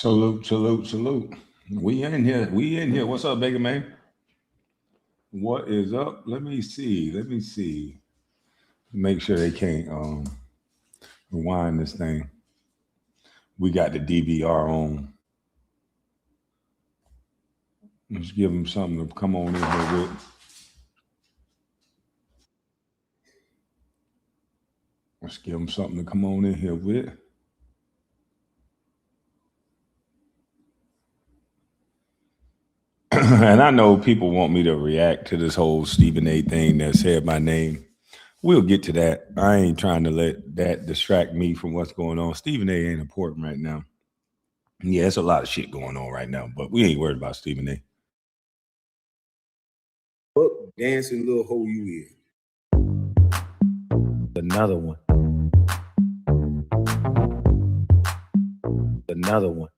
Salute, salute, salute. We in here. We in here. What's up, Baker man? What is up? Let me see. Let me see. Make sure they can't rewind this thing. We got the DVR on. Let's give them something to come on in here with. Let's give them something to come on in here with. And I know people want me to react to this whole Stephen A thing that said my name. We'll get to that. I ain't trying to let that distract me from what's going on. Stephen A ain't important right now. Yeah, it's a lot of shit going on right now, but we ain't worried about Stephen A. What dancing little hole you in? Another one. Another one.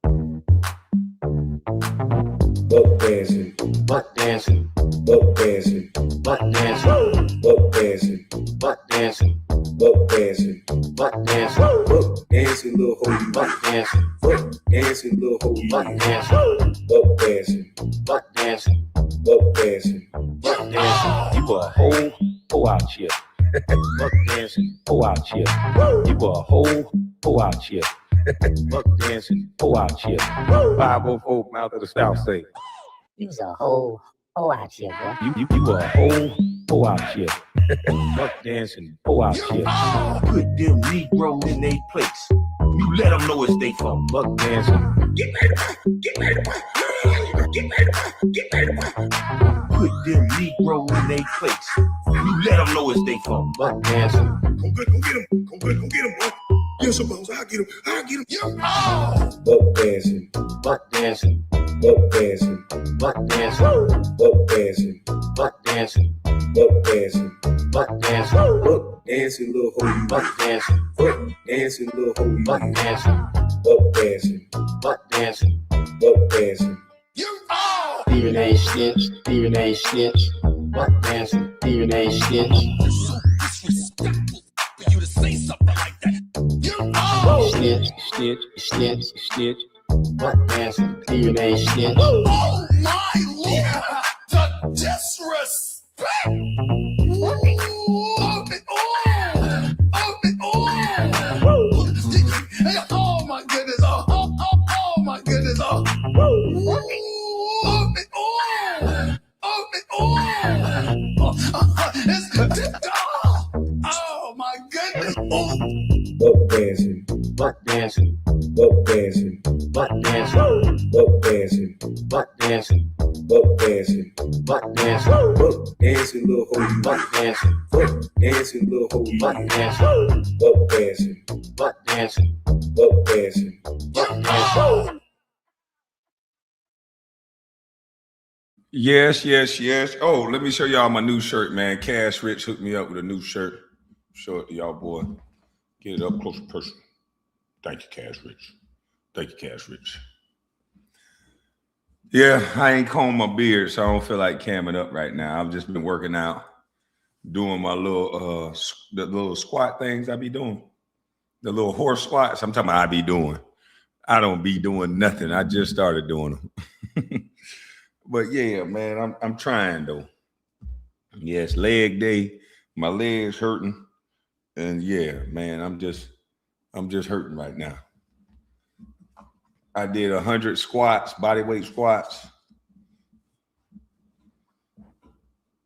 Buck dancing, butt dancing, buck dancing, butt dancing, buck dancing, butt dancing, buck dancing, butt dancing, buck dancing, little hoe, butt dancing, buck dancing, little hoe, butt dancing, buck dancing, butt dancing, buck dancing, buck dancing. You a hoe out here. Buck dancing, hoe out here. You a hoe out here. Buck dancing, hoe out here. 504 mouth of the South say. You's a hoe out here, boy. You a hoe out here. Buck dancing, hoe out here. Put them Negroes in their place. You let them where they from. Buck dancing. Get ready to get ready to get ready to get ready to put them Negroes in their place. You let them where they from. Buck dancing. Come get them. Come get them, boy. Yes, suppose I'll get him. Yeah. Buck dancing, buck dancing, buck dancing, buck dancing, buck dancing, buck dancing, buck dancing, buck dancing, buck dancing, little hoe, buck dancing, buck dancing, little hoe, buck dancing, buck dancing, buck dancing, buck dancing. Stephen A. Stitch, Stephen A. Stitch, buck dancing, Stephen A. Stitch. It's so disrespectful for you to say something like that. Stitch, buck dancing, Stephen A. Stitch. Oh my Lord, the disrespect! Oh my goodness! Oh my goodness! Oh my goodness! Buck dancing, buck dancing, buck dancing, buck dancing, buck dancing, buck dancing, buck dancing, buck dancing, buck dancing, little hoe, buck dancing, buck dancing, little hoe, buck dancing, buck dancing, buck dancing, buck dancing, buck dancing. Yes. Oh, let me show y'all my new shirt, man. Cash Rich hooked me up with a new shirt. Show it to y'all, boy. Get it up close and personal. Thank you, Cash Rich. Yeah, I ain't combed my beard, so I don't feel like camming up right now. I've just been working out, doing my little the little squat things I be doing. The little horse squats. I'm talking about I be doing. I don't be doing nothing. I just started doing them. But yeah, man, I'm trying though. Yes, leg day. My legs hurting. And yeah, man, I'm just hurting right now. I did 100 squats, body weight squats.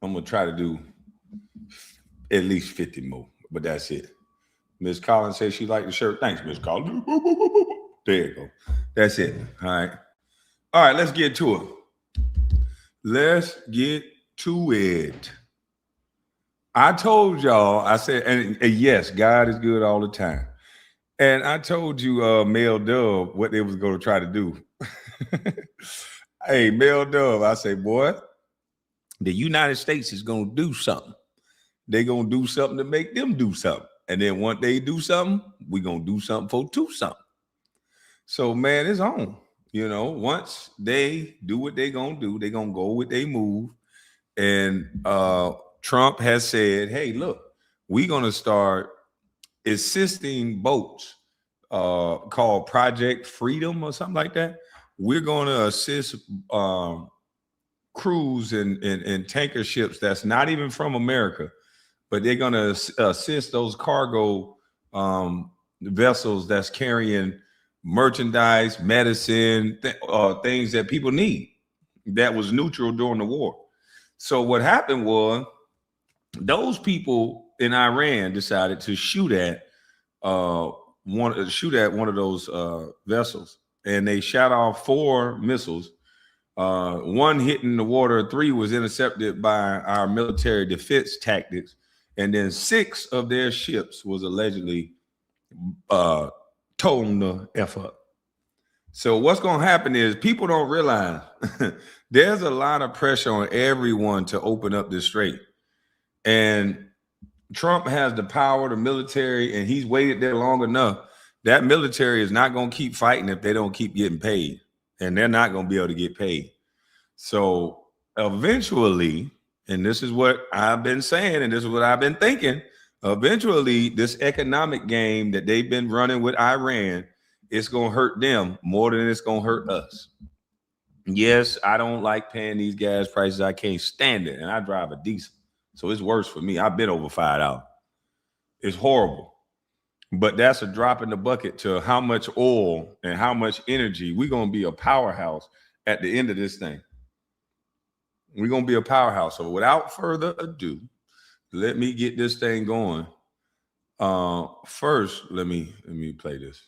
I'm gonna try to do at least 50 more, but that's it. Miss Collins says she liked the shirt. Thanks, Miss Collins. There you go. That's it. All right, let's get to it. Let's get to it. I told y'all, I said, and yes, God is good all the time. And I told you, Mel Dove, what they was going to try to do. Hey, Mel Dove, I say, boy, the United States is going to do something. They're going to do something to make them do something. And then once they do something, we're going to do something for two something. So, man, it's on. You know, once they do what they're going to do, they're going to go with their move. And Trump has said, hey, look, we're going to start assisting boats called Project Freedom or something like that. We're going to assist crews and tanker ships that's not even from America, but they're going to assist those cargo vessels that's carrying merchandise, medicine, things that people need that was neutral during the war. So what happened was those people in Iran decided to shoot at one of those vessels, and they shot off 4 missiles. 1 hitting the water, 3 was intercepted by our military defense tactics, and then 6 of their ships was allegedly towing the F up. So what's going to happen is people don't realize there's a lot of pressure on everyone to open up this strait. And Trump has the power, the military, and he's waited there long enough. That military is not going to keep fighting if they don't keep getting paid. And they're not going to be able to get paid. So eventually, and this is what I've been saying, and this is what I've been thinking, eventually this economic game that they've been running with Iran, it's going to hurt them more than it's going to hurt us. Yes, I don't like paying these gas prices. I can't stand it. And I drive a diesel. So it's worse for me. I've been over $5. It's horrible. But that's a drop in the bucket to how much oil and how much energy. We're going to be a powerhouse at the end of this thing. We're going to be a powerhouse. So without further ado, let me get this thing going. First, let me play this.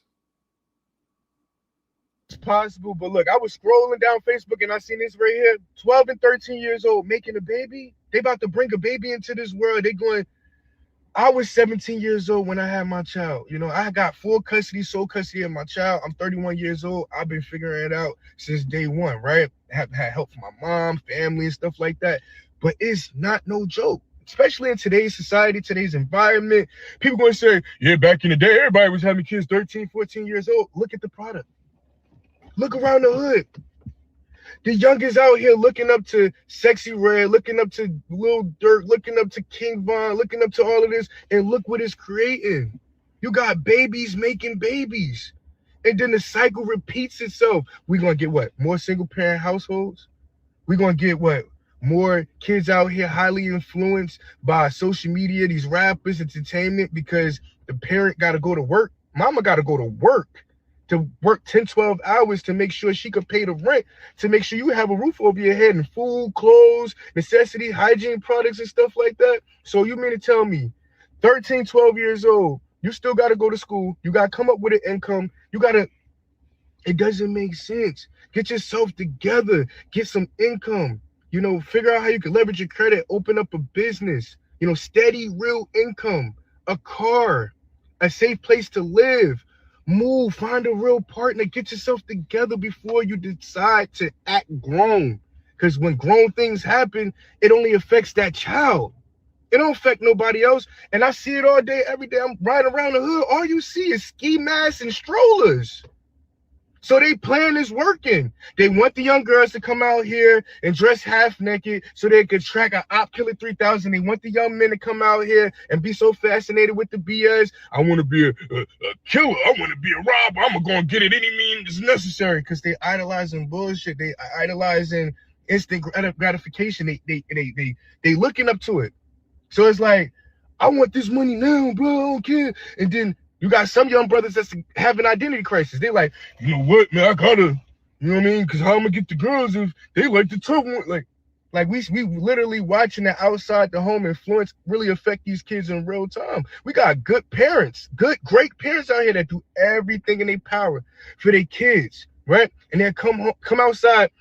It's possible, but look, I was scrolling down Facebook and I seen this right here. 12 and 13 years old making a baby. They about to bring a baby into this world. They going, I was 17 years old when I had my child. You know, I got sole custody of my child. I'm 31 years old. I've been figuring it out since day one, right? I have had help from my mom, family, and stuff like that. But it's not no joke, especially in today's society, today's environment. People going to say, yeah, back in the day, everybody was having kids 13, 14 years old. Look at the product. Look around the hood. The youngest out here looking up to Sexy Red, looking up to Lil Durk, looking up to King Von, looking up to all of this, and look what it's creating. You got babies making babies. And then the cycle repeats itself. We're going to get what? More single-parent households? We're going to get what? More kids out here highly influenced by social media, these rappers, entertainment, because the parent got to go to work. Mama got to go to work. To work 10, 12 hours to make sure she could pay the rent, to make sure you have a roof over your head and food, clothes, necessity, hygiene products and stuff like that. So you mean to tell me 13, 12 years old, you still got to go to school. You got to come up with an income. It doesn't make sense. Get yourself together. Get some income. You know, figure out how you can leverage your credit, open up a business, you know, steady, real income, a car, a safe place to live. Move, find a real partner, get yourself together before you decide to act grown. Because when grown things happen, it only affects that child. It don't affect nobody else. And I see it all day, every day. I'm riding around the hood. All you see is ski masks and strollers. So they plan is working. They want the young girls to come out here and dress half naked so they could track an Op Killer 3000. They want the young men to come out here and be so fascinated with the BS. I want to be a killer. I want to be a robber. I'm going to get it any means necessary, because they idolizing bullshit. They idolizing instant gratification. They looking up to it. So it's like, I want this money now, bro. I don't care. And then you got some young brothers that's having identity crisis. They like, you know what, man, I gotta, you know what I mean? Because how I'm gonna get the girls if they like the tough one? Like we literally watching the outside the home influence really affect these kids in real time. We got good parents, great parents out here that do everything in their power for their kids, right? And then come outside,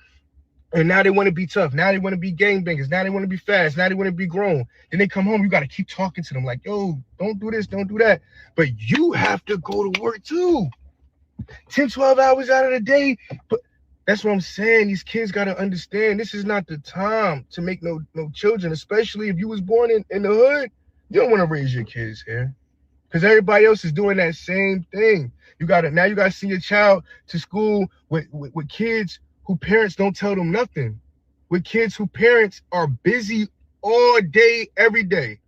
and now they want to be tough. Now they want to be gangbangers. Now they want to be fast. Now they want to be grown. Then they come home. You got to keep talking to them like, yo, don't do this, don't do that. But you have to go to work too. 10, 12 hours out of the day. But that's what I'm saying. These kids got to understand this is not the time to make no children, especially if you was born in the hood. You don't want to raise your kids here, because everybody else is doing that same thing. Now you got to send your child to school with kids who parents don't tell them nothing, with kids who parents are busy all day, every day.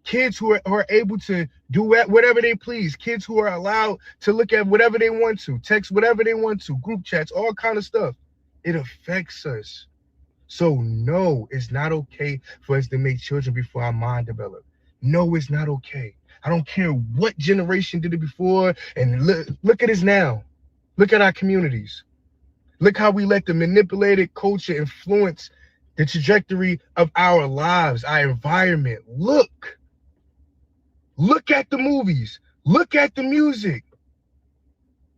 Kids who are able to do whatever they please. Kids who are allowed to look at whatever they want to, text whatever they want to, group chats, all kind of stuff. It affects us. So no, it's not okay for us to make children before our mind develop. No, it's not okay. I don't care what generation did it before. And look at us now. Look at our communities. Look how we let the manipulated culture influence the trajectory of our lives, our environment. Look at the movies. Look at the music.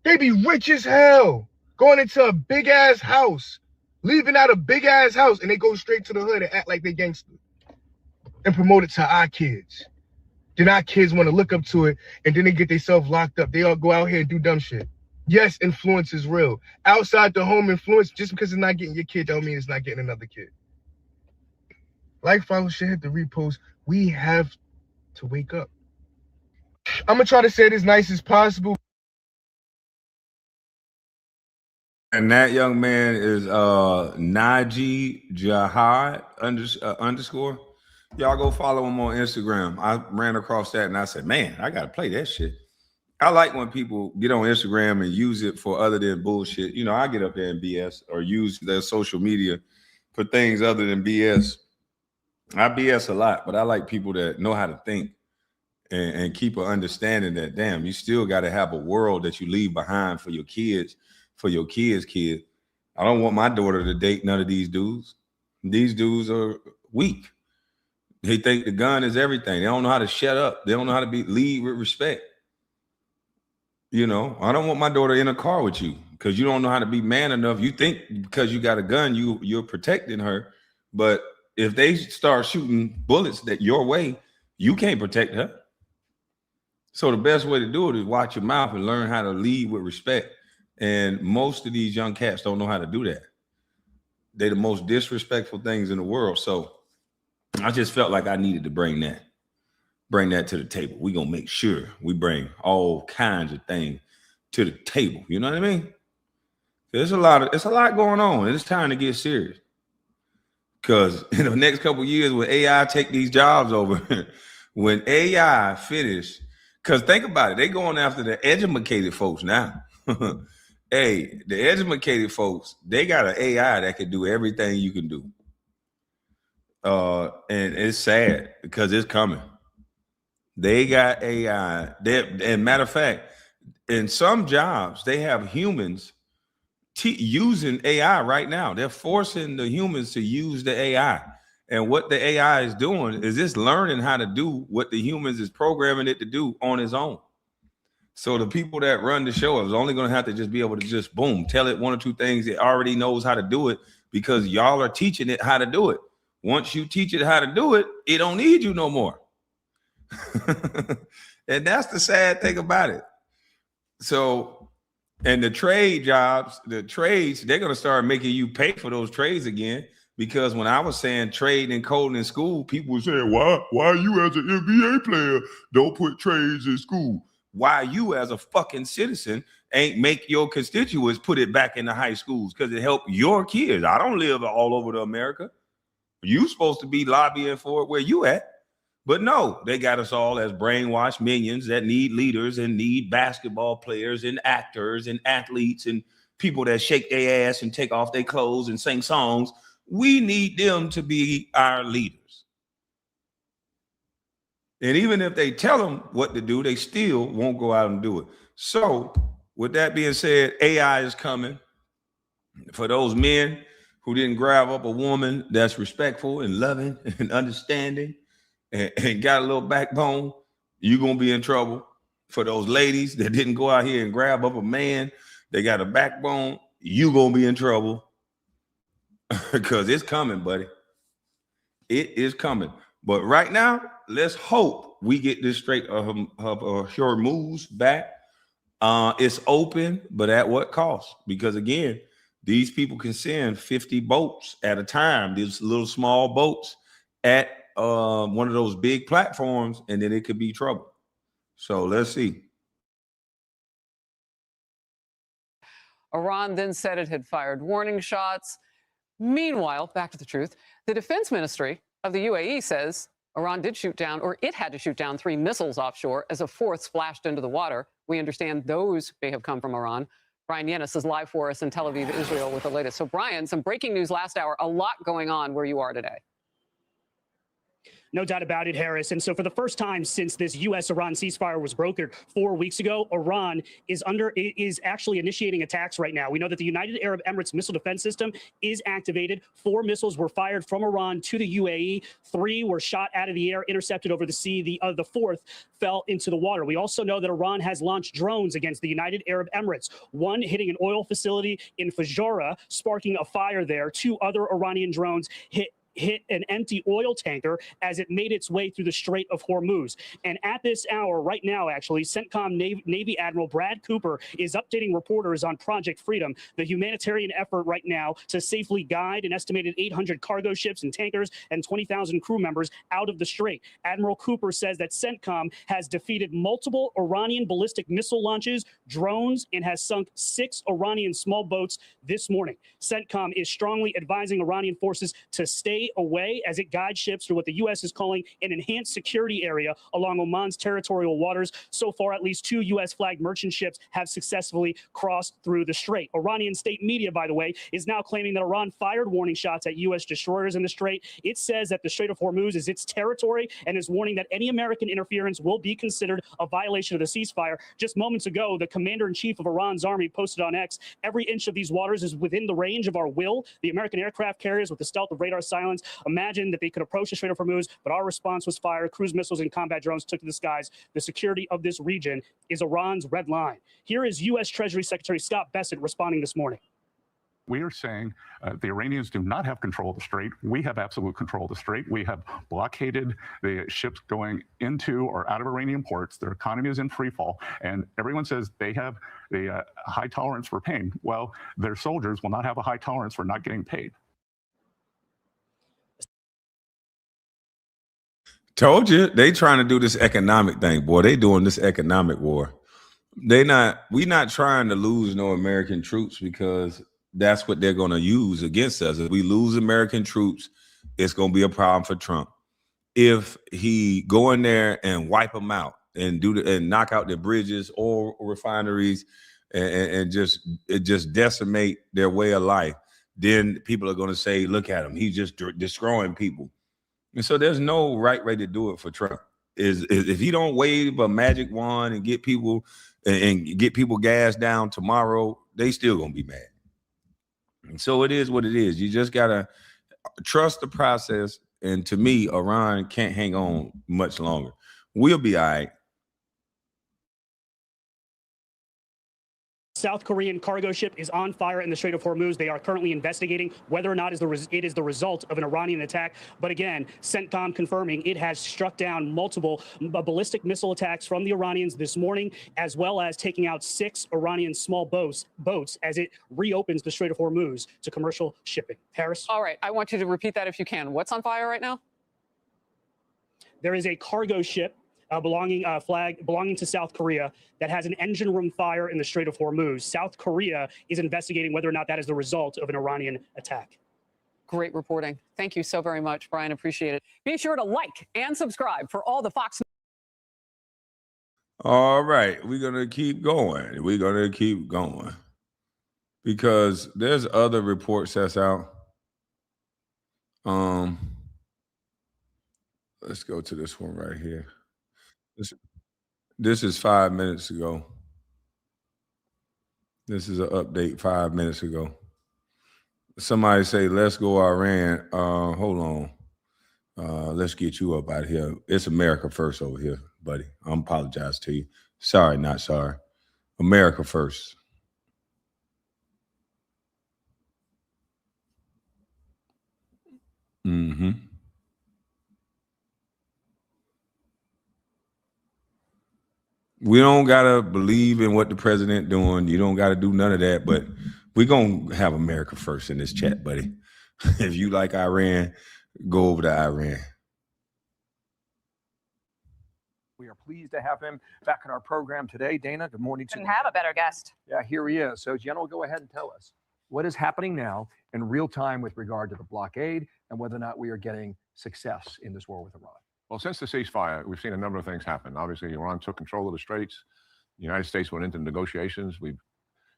They be rich as hell, going into a big ass house, leaving out a big ass house, and they go straight to the hood and act like they gangster and promote it to our kids. Then our kids want to look up to it, and then they get themselves locked up. They all go out here and do dumb shit. Yes, influence is real. Outside the home influence, just because it's not getting your kid, don't mean it's not getting another kid. Like, follow, share, hit the repost. We have to wake up. I'm going to try to say it as nice as possible. And that young man is Naji Jihad underscore. Y'all go follow him on Instagram. I ran across that and I said, man, I got to play that shit. I like when people get on Instagram and use it for other than bullshit. You know, I get up there and BS or use their social media for things other than BS. I BS a lot, but I like people that know how to think and keep an understanding that, damn, you still got to have a world that you leave behind for your kids, kid. I don't want my daughter to date none of these dudes. These dudes are weak. They think the gun is everything. They don't know how to shut up. They don't know how to lead with respect. You know, I don't want my daughter in a car with you because you don't know how to be man enough. You think because you got a gun, you're protecting her. But if they start shooting bullets that your way, you can't protect her. So the best way to do it is watch your mouth and learn how to lead with respect. And most of these young cats don't know how to do that. They're the most disrespectful things in the world. So I just felt like I needed to bring that to the table. We're going to make sure we bring all kinds of things to the table. You know what I mean? It's a lot going on, and it's time to get serious. Because in the next couple of years, when AI take these jobs over, when AI finish, because think about it, they going after the educated folks now. Hey, the educated folks, they got an AI that can do everything you can do. And it's sad because it's coming. They got AI. And matter of fact, in some jobs, they have humans using AI right now. They're forcing the humans to use the AI. And what the AI is doing is it's learning how to do what the humans is programming it to do on its own. So the people that run the show is only going to have to just be able to just boom, tell it one or two things it already knows how to do it because y'all are teaching it how to do it. Once you teach it how to do it, it don't need you no more. And that's the sad thing about it. So, and the trade jobs, the trades, they're going to start making you pay for those trades again. Because when I was saying trade and coding in school, people were saying, why you as an NBA player don't put trades in school? Why you as a fucking citizen ain't make your constituents put it back in the high schools? Because it helped your kids. I don't live all over the America. You supposed to be lobbying for it where you at. But no, they got us all as brainwashed minions that need leaders and need basketball players and actors and athletes and people that shake their ass and take off their clothes and sing songs. We need them to be our leaders. And even if they tell them what to do, they still won't go out and do it. So with that being said, AI is coming. For those men who didn't grab up a woman that's respectful and loving and understanding and got a little backbone, you're going to be in trouble. For those ladies that didn't go out here and grab up a man, they got a backbone, you're going to be in trouble. Because it's coming, buddy. It is coming. But right now, let's hope we get this Strait of Hormuz back. It's open, but at what cost? Because again, these people can send 50 boats at a time, these little small boats at one of those big platforms, and then it could be trouble. So let's see. Iran then said it had fired warning shots. Meanwhile, back to the truth, the defense ministry of the UAE says Iran did shoot down, or it had to shoot down 3 missiles offshore as a fourth splashed into the water. We understand those may have come from Iran. Brian Yennis is live for us in Tel Aviv, Israel, with the latest. So, Brian, some breaking news last hour. A lot going on where you are today. No doubt about it, Harris. And so for the first time since this U.S.-Iran ceasefire was brokered 4 weeks ago, Iran is actually initiating attacks right now. We know that the United Arab Emirates missile defense system is activated. 4 missiles were fired from Iran to the UAE. 3 were shot out of the air, intercepted over the sea. The 4th fell into the water. We also know that Iran has launched drones against the United Arab Emirates, one hitting an oil facility in Fajara, sparking a fire there. 2 other Iranian drones hit an empty oil tanker as it made its way through the Strait of Hormuz. And at this hour, right now, actually, CENTCOM Navy Admiral Brad Cooper is updating reporters on Project Freedom, the humanitarian effort right now to safely guide an estimated 800 cargo ships and tankers and 20,000 crew members out of the Strait. Admiral Cooper says that CENTCOM has defeated multiple Iranian ballistic missile launches, drones, and has sunk 6 Iranian small boats this morning. CENTCOM is strongly advising Iranian forces to stay away as it guides ships through what the U.S. is calling an enhanced security area along Oman's territorial waters. So far, at least 2 U.S.-flagged merchant ships have successfully crossed through the Strait. Iranian state media, by the way, is now claiming that Iran fired warning shots at U.S. destroyers in the Strait. It says that the Strait of Hormuz is its territory and is warning that any American interference will be considered a violation of the ceasefire. Just moments ago, the commander-in-chief of Iran's army posted on X, "Every inch of these waters is within the range of our will. The American aircraft carriers with the stealth of radar silence imagined that they could approach the Strait of Hormuz, but our response was fire. Cruise missiles and combat drones took to the skies. The security of this region is Iran's red line." Here is U.S. Treasury Secretary Scott Bessent responding this morning. We are saying the Iranians do not have control of the Strait. We have absolute control of the Strait. We have blockaded the ships going into or out of Iranian ports. Their economy is in free fall. And everyone says they have the high tolerance for pain. Well, their soldiers will not have a high tolerance for not getting paid. Told you, they trying to do this economic thing, boy. They doing this economic war. We not trying to lose no American troops because that's what they're going to use against us. If we lose American troops, it's going to be a problem for Trump. If he go in there and wipe them out and knock out their bridges or refineries and just decimate their way of life, then people are going to say, "Look at him, he's just destroying people." And so there's no right way to do it for Trump. Is if he don't wave a magic wand and get people gassed down tomorrow, they still gonna be mad. And so it is what it is. You just gotta trust the process. And to me, Iran can't hang on much longer. We'll be all right. South Korean cargo ship is on fire in the Strait of Hormuz. They are currently investigating whether or not it is the result of an Iranian attack. But again, CENTCOM confirming it has struck down multiple ballistic missile attacks from the Iranians this morning, as well as taking out 6 Iranian small boats as it reopens the Strait of Hormuz to commercial shipping. Harris? All right. I want you to repeat that if you can. What's on fire right now? There is a cargo ship belonging to South Korea that has an engine room fire in the Strait of Hormuz. South Korea is investigating whether or not that is the result of an Iranian attack. Great reporting. Thank you so very much, Brian. Appreciate it. Be sure to like and subscribe for all the Fox. All right, we're gonna keep going. We're gonna keep going because there's other reports that's out. Let's go to this one right here. This is 5 minutes ago. This is an update 5 minutes ago. Somebody say, "Let's go Iran." Hold on. Let's get you up out of here. It's America first over here, buddy. I apologize to you. Sorry, not sorry. America first. Mm-hmm. We don't gotta believe in what the president doing. You don't gotta do none of that, but we're gonna have America first in this chat, buddy. If you like Iran, go over to Iran. We are pleased to have him back in our program today. Dana, good morning to you. Couldn't have a better guest. Yeah, here he is. So, General, go ahead and tell us what is happening now in real time with regard to the blockade and whether or not we are getting success in this war with Iran. Well, since the ceasefire, we've seen a number of things happen. Obviously, Iran took control of the Straits. The United States went into negotiations. We've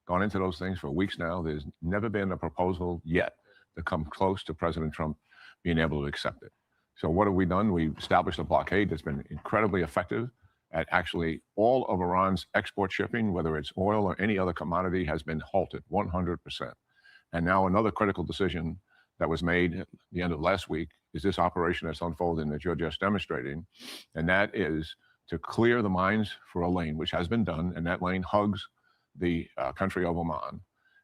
gone into those things for weeks now. There's never been a proposal yet to come close to President Trump being able to accept it. So what have we done? We've established a blockade that's been incredibly effective at actually all of Iran's export shipping, whether it's oil or any other commodity, has been halted 100%. And now another critical decision that was made at the end of last week is this operation that's unfolding that you're just demonstrating, and that is to clear the mines for a lane, which has been done, and that lane hugs the country of Oman,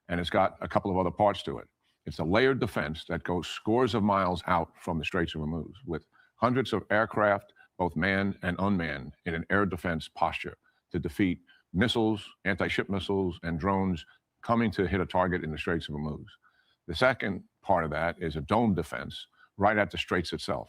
and it's got a couple of other parts to it. It's a layered defense that goes scores of miles out from the Straits of Hormuz with hundreds of aircraft, both manned and unmanned, in an air defense posture to defeat missiles, anti-ship missiles, and drones coming to hit a target in the Straits of Hormuz. The second part of that is a dome defense right at the Straits itself.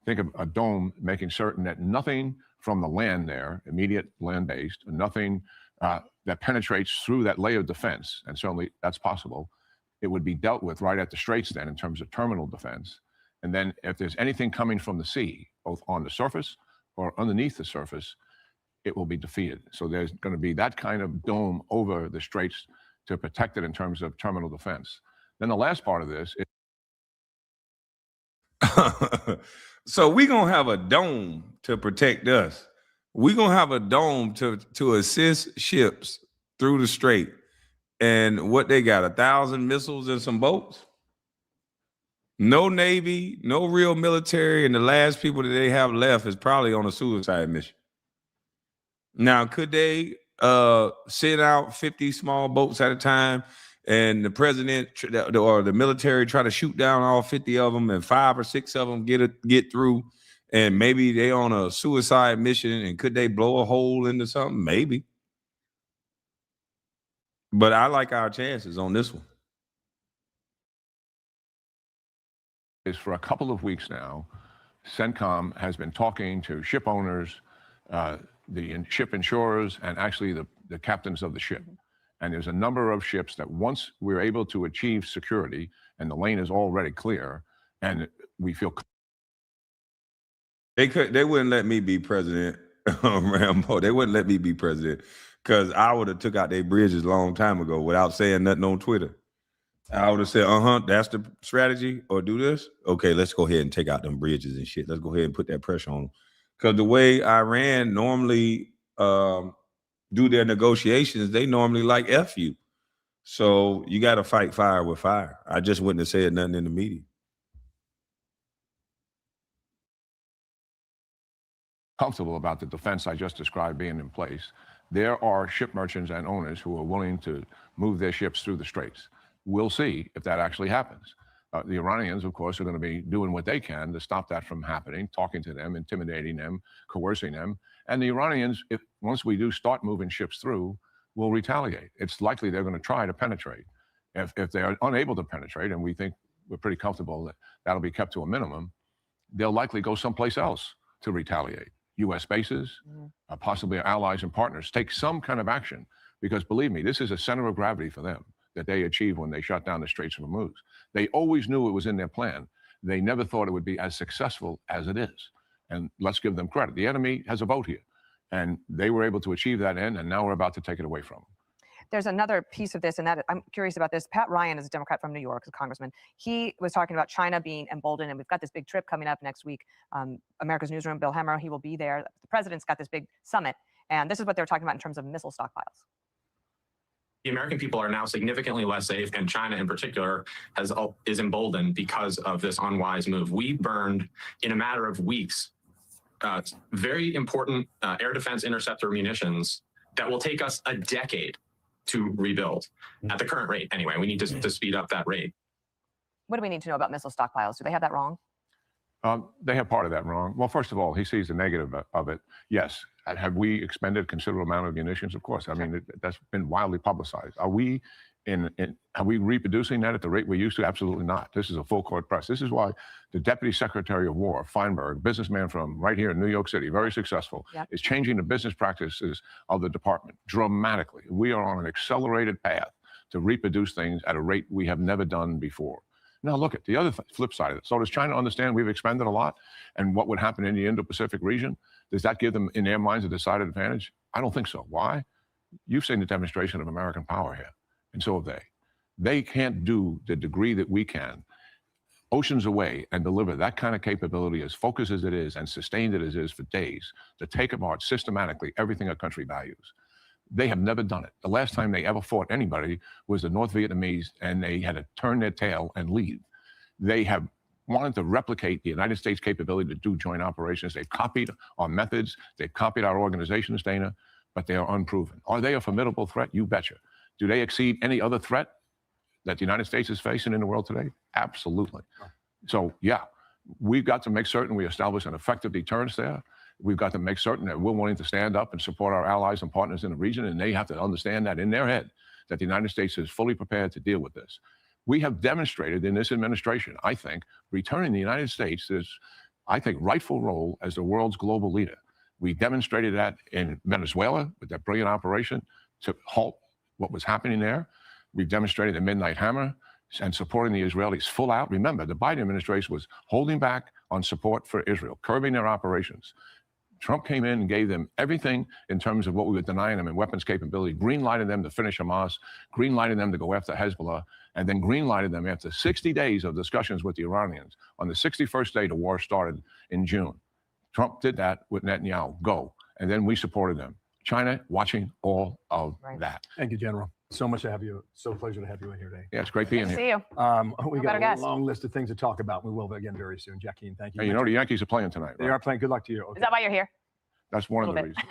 Think of a dome making certain that nothing from the land there, immediate land-based, nothing that penetrates through that layer of defense, and certainly that's possible, it would be dealt with right at the Straits then in terms of terminal defense. And then if there's anything coming from the sea, both on the surface or underneath the surface, it will be defeated. So there's going to be that kind of dome over the Straits to protect it in terms of terminal defense. Then the last part of this is so we're going to have a dome to protect us. We're going to have a dome to assist ships through the Strait. And what they got, 1,000 missiles and some boats? No Navy, no real military, and the last people that they have left is probably on a suicide mission. Now, could they send out 50 small boats at a time, and the president or the military try to shoot down all 50 of them, and 5 or 6 of them get through, and maybe they on a suicide mission, and could they blow a hole into something? Maybe. But I like our chances on this one. Is for a couple of weeks now, CENTCOM has been talking to ship owners, the ship insurers, and actually the captains of the ship. And there's a number of ships that once we're able to achieve security and the lane is already clear, and we feel they wouldn't let me be president, Rambo. They wouldn't let me be president because I would have took out their bridges a long time ago without saying nothing on Twitter. I would have said, that's the strategy, or do this. Okay, let's go ahead and take out them bridges and shit. Let's go ahead and put that pressure on them. Because the way Iran normally do their negotiations, they normally like F you. So you got to fight fire with fire. I just wouldn't have said nothing in the media. Comfortable about the defense I just described being in place. There are ship merchants and owners who are willing to move their ships through the Straits. We'll see if that actually happens. The Iranians, of course, are going to be doing what they can to stop that from happening, talking to them, intimidating them, coercing them. And the Iranians, once we do start moving ships through, will retaliate. It's likely they're going to try to penetrate. If they are unable to penetrate, and we think we're pretty comfortable that that'll be kept to a minimum, they'll likely go someplace else to retaliate. U.S. bases, possibly our allies and partners, take some kind of action, because believe me, this is a center of gravity for them that they achieved when they shut down the Straits of Hormuz. They always knew it was in their plan. They never thought it would be as successful as it is. And let's give them credit. The enemy has a vote here, and they were able to achieve that end, and now we're about to take it away from them. There's another piece of this, and that I'm curious about this. Pat Ryan is a Democrat from New York, a congressman. He was talking about China being emboldened, and we've got this big trip coming up next week. America's Newsroom, Bill Hemmer, he will be there. The president's got this big summit, and this is what they're talking about in terms of missile stockpiles. The American people are now significantly less safe, and China in particular is emboldened because of this unwise move. We burned, in a matter of weeks, very important air defense interceptor munitions that will take us a decade to rebuild at the current rate. Anyway, we need to speed up that rate. What do we need to know about missile stockpiles? Do they have that wrong? They have part of that wrong. Well, first of all, he sees the negative of it. Yes. Have we expended a considerable amount of munitions? Of course. I mean, that's been widely publicized. Are we reproducing that at the rate we used to? Absolutely not. This is a full court press. This is why the Deputy Secretary of War, Feinberg, businessman from right here in New York City, very successful, is changing the business practices of the department dramatically. We are on an accelerated path to reproduce things at a rate we have never done before. Now look at the other flip side of it. So does China understand we've expended a lot and what would happen in the Indo-Pacific region? Does that give them, in their minds, a decided advantage? I don't think so. Why? You've seen the demonstration of American power here, and so have they. They can't do the degree that we can, oceans away, and deliver that kind of capability, as focused as it is and sustained as it is for days, to take apart systematically everything a country values. They have never done it. The last time they ever fought anybody was the North Vietnamese, and they had to turn their tail and leave. They have wanted to replicate the United States capability to do joint operations. They've copied our methods. They've copied our organizations, Dana, but they are unproven. Are they a formidable threat? You betcha. Do they exceed any other threat that the United States is facing in the world today? Absolutely. So, yeah, we've got to make certain we establish an effective deterrence there. We've got to make certain that we're willing to stand up and support our allies and partners in the region, and they have to understand that in their head, that the United States is fully prepared to deal with this. We have demonstrated in this administration, I think, returning the United States to its, I think, rightful role as the world's global leader. We demonstrated that in Venezuela with that brilliant operation to halt what was happening there. We've demonstrated the Midnight Hammer and supporting the Israelis full out. Remember, the Biden administration was holding back on support for Israel, curbing their operations. Trump came in and gave them everything in terms of what we were denying them in weapons capability, green-lighted them to finish Hamas, green-lighted them to go after Hezbollah, and then green-lighted them after 60 days of discussions with the Iranians. On the 61st day, the war started in June. Trump did that with Netanyahu, go. And then we supported them. China watching all of that. Thank you, General. So much to have you. So a pleasure to have you in here today. Yeah, it's great being here. See you. We got a long list of things to talk about. We will again very soon. Jacqueline, thank you. Hey, you know the Yankees are playing tonight, They right? are playing. Good luck to you. Okay. Is that why you're here? That's one of the reasons.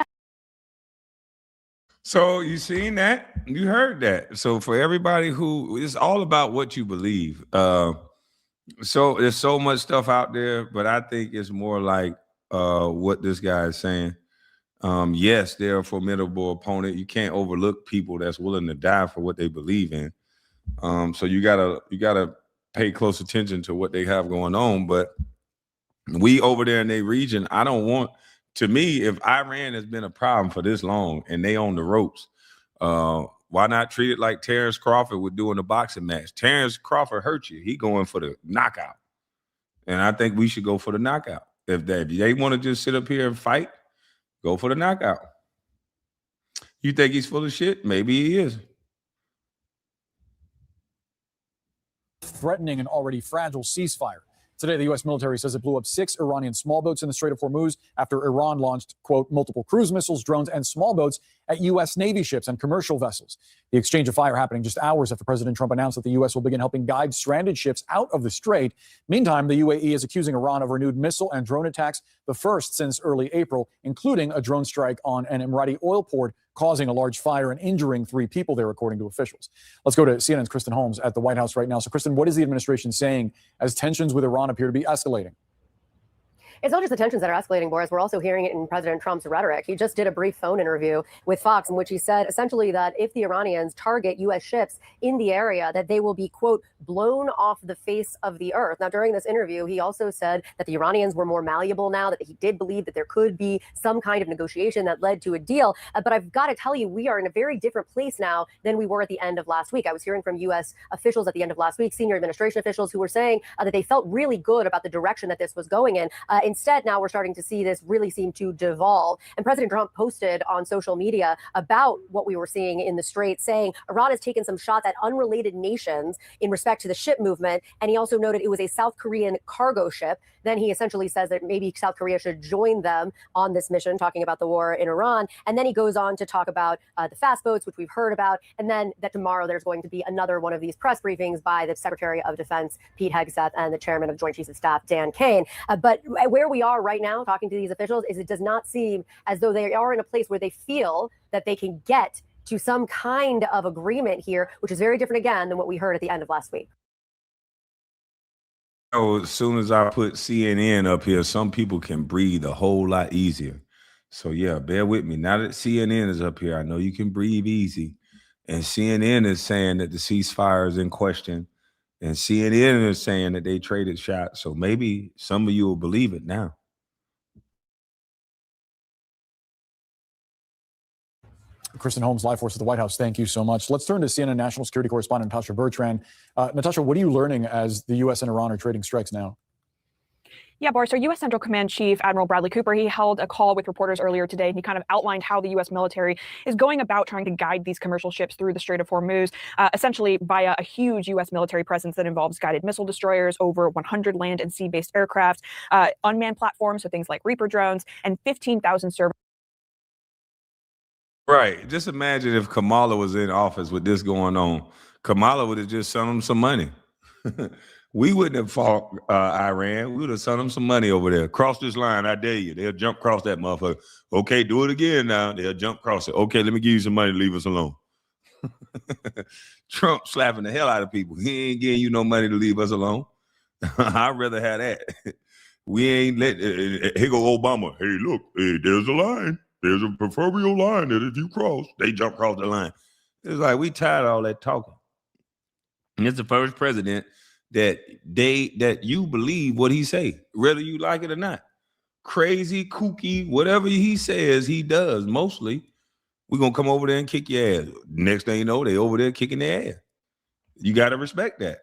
So you seen that? You heard that. So for everybody who, it's all about what you believe. So there's so much stuff out there, but I think it's more like what this guy is saying. Yes, they're a formidable opponent. You can't overlook people that's willing to die for what they believe in. So you gotta pay close attention to what they have going on. But we over there in their region, I don't want. To me, if Iran has been a problem for this long and they own the ropes, why not treat it like Terrence Crawford would do in a boxing match? Terrence Crawford hurt you. He going for the knockout. And I think we should go for the knockout. If they want to just sit up here and fight, go for the knockout. You think he's full of shit? Maybe he is. Threatening an already fragile ceasefire. Today, the U.S. military says it blew up 6 Iranian small boats in the Strait of Hormuz after Iran launched, quote, multiple cruise missiles, drones, and small boats at U.S. Navy ships and commercial vessels. The exchange of fire happening just hours after President Trump announced that the U.S. will begin helping guide stranded ships out of the Strait. Meantime, the UAE is accusing Iran of renewed missile and drone attacks, the first since early April, including a drone strike on an Emirati oil port, causing a large fire and injuring 3 people there, according to officials. Let's go to CNN's Kristen Holmes at the White House right now. So, Kristen, what is the administration saying as tensions with Iran appear to be escalating? It's not just the tensions that are escalating, Boris. We're also hearing it in President Trump's rhetoric. He just did a brief phone interview with Fox in which he said essentially that if the Iranians target U.S. ships in the area, that they will be, quote, blown off the face of the earth. Now, during this interview, he also said that the Iranians were more malleable now, that he did believe that there could be some kind of negotiation that led to a deal. But I've got to tell you, we are in a very different place now than we were at the end of last week. I was hearing from U.S. officials at the end of last week, senior administration officials who were saying that they felt really good about the direction that this was going in. Instead, now we're starting to see this really seem to devolve. And President Trump posted on social media about what we were seeing in the Strait, saying Iran has taken some shots at unrelated nations in respect to the ship movement. And he also noted it was a South Korean cargo ship. Then he essentially says that maybe South Korea should join them on this mission, talking about the war in Iran. And then he goes on to talk about the fast boats, which we've heard about. And then that tomorrow there's going to be another one of these press briefings by the Secretary of Defense, Pete Hegseth, and the Chairman of Joint Chiefs of Staff, Dan Kane. But where we are right now talking to these officials is it does not seem as though they are in a place where they feel that they can get to some kind of agreement here, which is very different again than what we heard at the end of last week. As soon as I put CNN up here, some people can breathe a whole lot easier. So yeah, bear with me. Now that CNN is up here, I know you can breathe easy. And CNN is saying that the ceasefire is in question. And CNN is saying that they traded shots. So maybe some of you will believe it now. Kristen Holmes, live force at the White House. Thank you so much. Let's turn to CNN national security correspondent Natasha Bertrand. Natasha, what are you learning as the U.S. and Iran are trading strikes now? Yeah, Boris, our U.S. Central Command Chief, Admiral Bradley Cooper, he held a call with reporters earlier today, and he kind of outlined how the U.S. military is going about trying to guide these commercial ships through the Strait of Hormuz, essentially via a huge U.S. military presence that involves guided missile destroyers, over 100 land and sea-based aircraft, unmanned platforms, so things like Reaper drones, and 15,000 servers. Right. Just imagine if Kamala was in office with this going on. Kamala would have just sent them some money. We wouldn't have fought Iran. We would have sent them some money over there. Cross this line, I dare you. They'll jump across that motherfucker. Okay, do it again now. They'll jump across it. Okay, let me give you some money to leave us alone. Trump slapping the hell out of people. He ain't giving you no money to leave us alone. I'd rather have that. We ain't let, here go Obama. Hey, look, hey, there's a line. There's a proverbial line that if you cross, they jump across the line. It's like, we tired of all that talking. And it's the first president that you believe what he say, whether you like it or not. Crazy, kooky, whatever he says, he does. Mostly, we're gonna come over there and kick your ass. Next thing you know, they over there kicking their ass. You gotta respect that.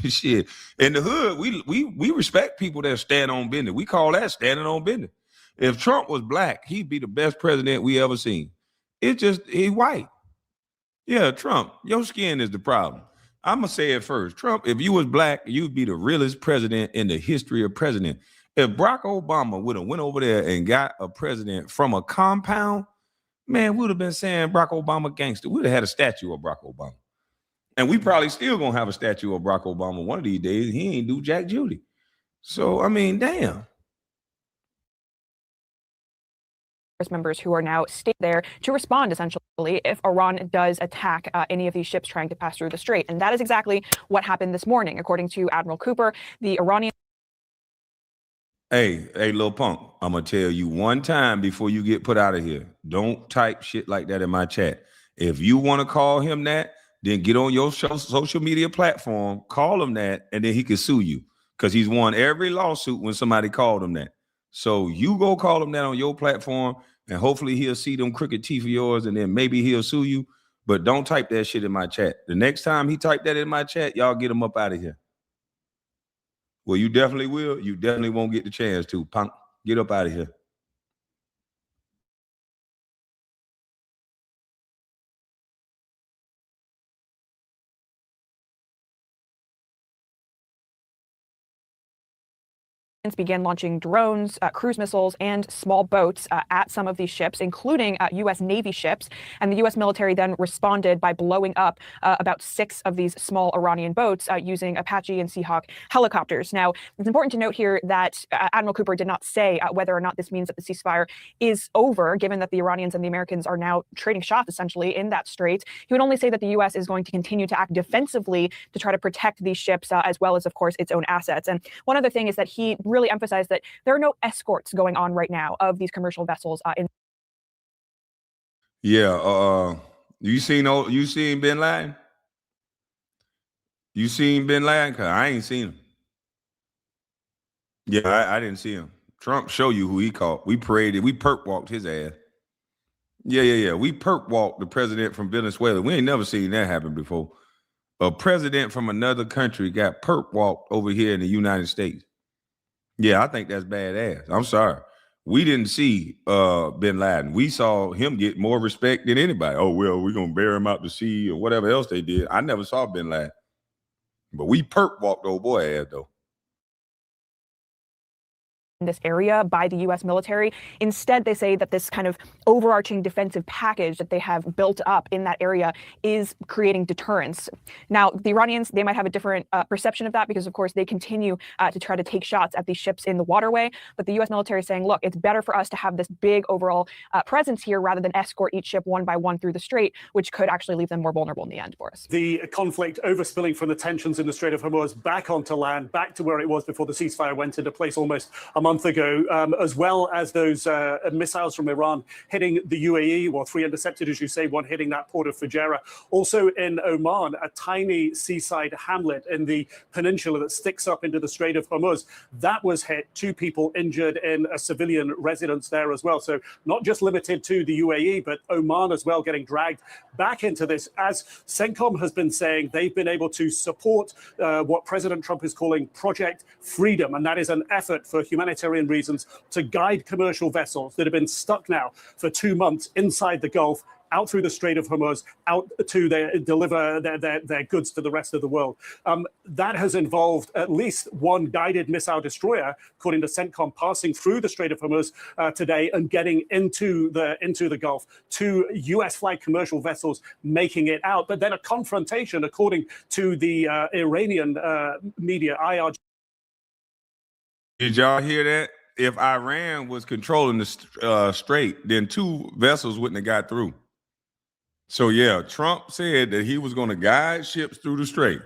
Shit. In the hood, we respect people that stand on business. We call that standing on business. If Trump was black, he'd be the best president we ever seen. It's just he's white. Yeah, Trump, your skin is the problem. I'm going to say it first. Trump, if you was black, you'd be the realest president in the history of president. If Barack Obama would have went over there and got a president from a compound, man, we would have been saying Barack Obama gangster. We'd have had a statue of Barack Obama. And we probably still going to have a statue of Barack Obama one of these days. He ain't do Jack Judy. So, I mean, damn. Members who are now staying there to respond, essentially, if Iran does attack any of these ships trying to pass through the Strait. And that is exactly what happened this morning. According to Admiral Cooper, the Iranian... Hey, little punk, I'm going to tell you one time before you get put out of here. Don't type shit like that in my chat. If you want to call him that, then get on your social media platform, call him that, and then he can sue you because he's won every lawsuit when somebody called him that. So you go call him that on your platform, and hopefully he'll see them crooked teeth of yours, and then maybe he'll sue you. But don't type that shit in my chat. The next time he type that in my chat, y'all get him up out of here. Well, you definitely will. You definitely won't get the chance to. Punk, get up out of here. began launching drones, cruise missiles, and small boats at some of these ships, including U.S. Navy ships. And the U.S. military then responded by blowing up about 6 of these small Iranian boats using Apache and Seahawk helicopters. Now, it's important to note here that Admiral Cooper did not say whether or not this means that the ceasefire is over, given that the Iranians and the Americans are now trading shots, essentially, in that strait. He would only say that the U.S. is going to continue to act defensively to try to protect these ships, as well as, of course, its own assets. And one other thing is that he really emphasized that there are no escorts going on right now of these commercial vessels. You seen Bin Laden? You seen Bin Laden? 'Cause I ain't seen him. Yeah, I didn't see him. Trump show you who he caught. We paraded, we perp walked his ass. Yeah. We perp walked the president from Venezuela. We ain't never seen that happen before. A president from another country got perp walked over here in the United States. Yeah, I think that's badass. I'm sorry. We didn't see Bin Laden. We saw him get more respect than anybody. Oh, well, we're going to bear him out to sea or whatever else they did. I never saw Bin Laden. But we perp walked the old boy ass, though. This area by the U.S. military. Instead, they say that this kind of overarching defensive package that they have built up in that area is creating deterrence. Now, the Iranians, they might have a different perception of that because, of course, they continue to try to take shots at these ships in the waterway. But the U.S. military is saying, look, it's better for us to have this big overall presence here rather than escort each ship one by one through the strait, which could actually leave them more vulnerable in the end, Boris. The conflict overspilling from the tensions in the Strait of Hormuz back onto land, back to where it was before the ceasefire went into place almost a month month ago, as well as those missiles from Iran hitting the UAE, well, 3 intercepted, as you say, one hitting that port of Fujairah. Also in Oman, a tiny seaside hamlet in the peninsula that sticks up into the Strait of Hormuz, that was hit. 2 people injured in a civilian residence there as well. So not just limited to the UAE, but Oman as well getting dragged back into this. As CENTCOM has been saying, they've been able to support what President Trump is calling Project Freedom, and that is an effort for humanitarian reasons to guide commercial vessels that have been stuck now for 2 months inside the Gulf, out through the Strait of Hormuz, out to deliver their goods to the rest of the world. That has involved at least one guided missile destroyer, according to CENTCOM, passing through the Strait of Hormuz today and getting into the Gulf. 2 U.S.-flagged commercial vessels making it out, but then a confrontation, according to the Iranian media, IRG. Did y'all hear that? If Iran was controlling the Strait, then 2 vessels wouldn't have got through. So yeah, Trump said that he was going to guide ships through the Strait.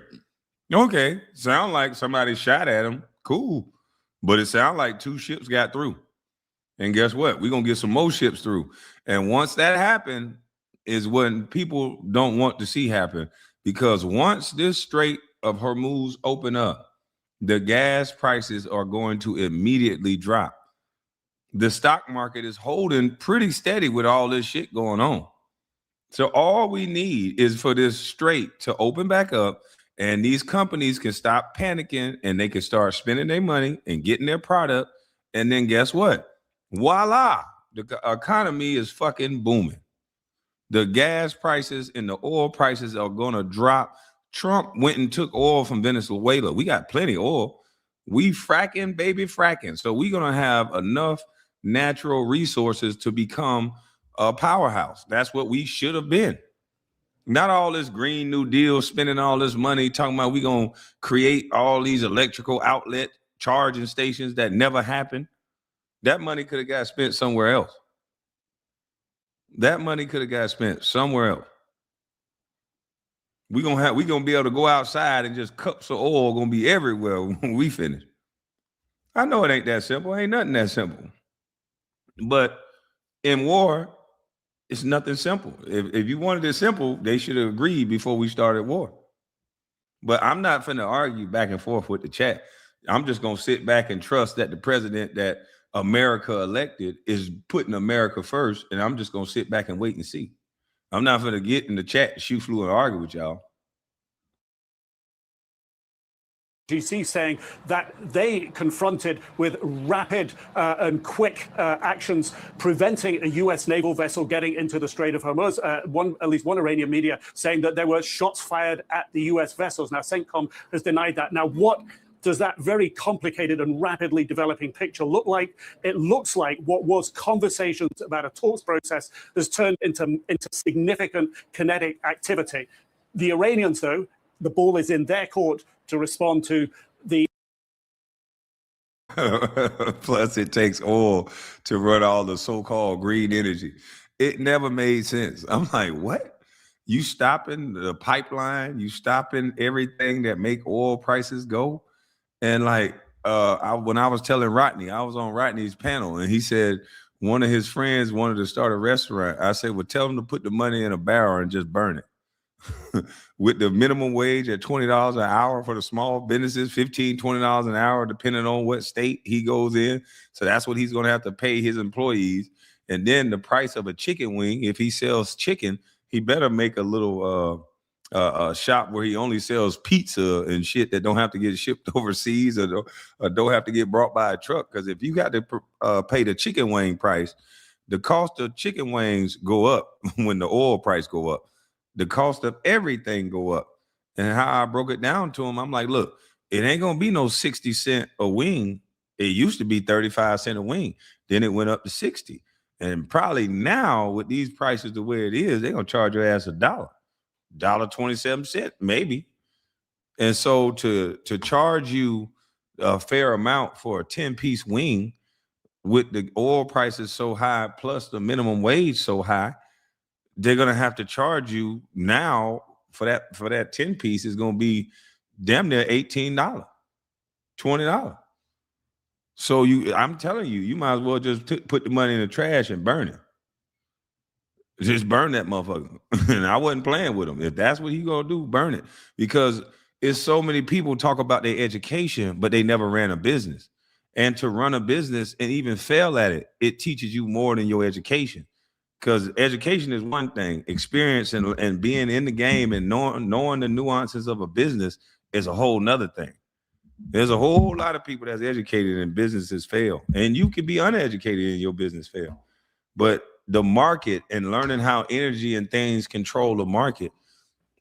Okay, sound like somebody shot at him. Cool. But it sounded like 2 ships got through. And guess what? We're going to get some more ships through. And once that happened is when people don't want to see happen. Because once this Strait of Hormuz open up, the gas prices are going to immediately drop. The stock market is holding pretty steady with all this shit going on. So all we need is for this Strait to open back up, and these companies can stop panicking and they can start spending their money and getting their product. And then guess what? Voila, the economy is fucking booming. The gas prices and the oil prices are going to drop. Trump went and took oil from Venezuela. We got plenty of oil. We fracking, baby, fracking. So we're going to have enough natural resources to become a powerhouse. That's what we should have been. Not all this Green New Deal, spending all this money, talking about we going to create all these electrical outlet charging stations that never happened. That money could have got spent somewhere else. That money could have got spent somewhere else. We're gonna be able to go outside and just cups of oil gonna be everywhere when we finish. I know it ain't that simple. Ain't nothing that simple. But in war, it's nothing simple. If you wanted it simple, they should have agreed before we started war. But I'm not finna argue back and forth with the chat. I'm just gonna sit back and trust that the president that America elected is putting America first, and I'm just gonna sit back and wait and see. I'm not gonna get in the chat, shoot flu, and argue with y'all. GC saying that they confronted with rapid and quick actions preventing a U.S. naval vessel getting into the Strait of Hormuz. At least one Iranian media saying that there were shots fired at the U.S. vessels. Now, CENTCOM has denied that. Now, what does that very complicated and rapidly developing picture look like? It looks like what was conversations about a talks process has turned into significant kinetic activity. The Iranians, though, the ball is in their court to respond to the. Plus, it takes oil to run all the so-called green energy. It never made sense. I'm like, what? You stopping the pipeline? You stopping everything that make oil prices go? And like, when I was telling Rodney, I was on Rodney's panel, and he said one of his friends wanted to start a restaurant. I said, well, tell him to put the money in a barrel and just burn it. With the minimum wage at $20 an hour for the small businesses, $15, $20 an hour, depending on what state he goes in. So that's what he's going to have to pay his employees. And then the price of a chicken wing, if he sells chicken, he better make a little shop where he only sells pizza and shit that don't have to get shipped overseas or don't have to get brought by a truck. Because if you got to pay the chicken wing price, the cost of chicken wings go up when the oil price go up. The cost of everything go up. And how I broke it down to him, I'm like, look, it ain't gonna be no 60 cents a wing. It used to be 35 cents a wing. Then it went up to 60. And probably now with these prices the way it is, they're gonna charge your ass $1.27, maybe. And so to charge you a fair amount for a 10-piece wing with the oil prices so high plus the minimum wage so high, they're gonna have to charge you now for that 10 piece is gonna be damn near $18, $20. So I'm telling you, you might as well just put the money in the trash and burn it. Just burn that motherfucker. And I wasn't playing with him. If that's what he gonna do, burn it. Because it's so many people talk about their education, but they never ran a business. And to run a business and even fail at it, it teaches you more than your education. Because education is one thing. Experience and being in the game and knowing the nuances of a business is a whole nother thing. There's a whole lot of people that's educated and businesses fail. And you can be uneducated and your business fail. But the market and learning how energy and things control the market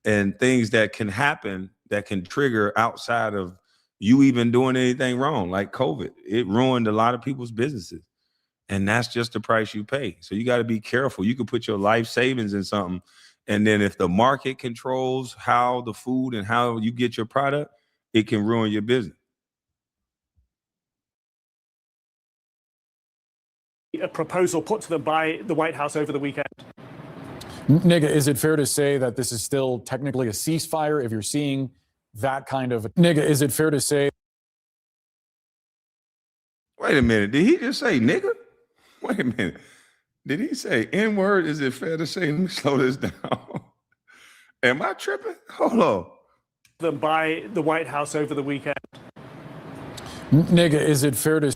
and things that can happen that can trigger outside of you even doing anything wrong, like COVID. It ruined a lot of people's businesses. And that's just the price you pay. So you got to be careful. You can put your life savings in something. And then if the market controls how the food and how you get your product, it can ruin your business. A proposal put to them by the White House over the weekend. Nigga, is it fair to say that this is still technically a ceasefire if you're seeing that kind of... Nigga, is it fair to say... Wait a minute. Did he just say nigga? Wait a minute. Did he say N-word? Is it fair to say? Let me slow this down. Am I tripping? Hold on. Them by the White House over the weekend. Nigga, is it fair to...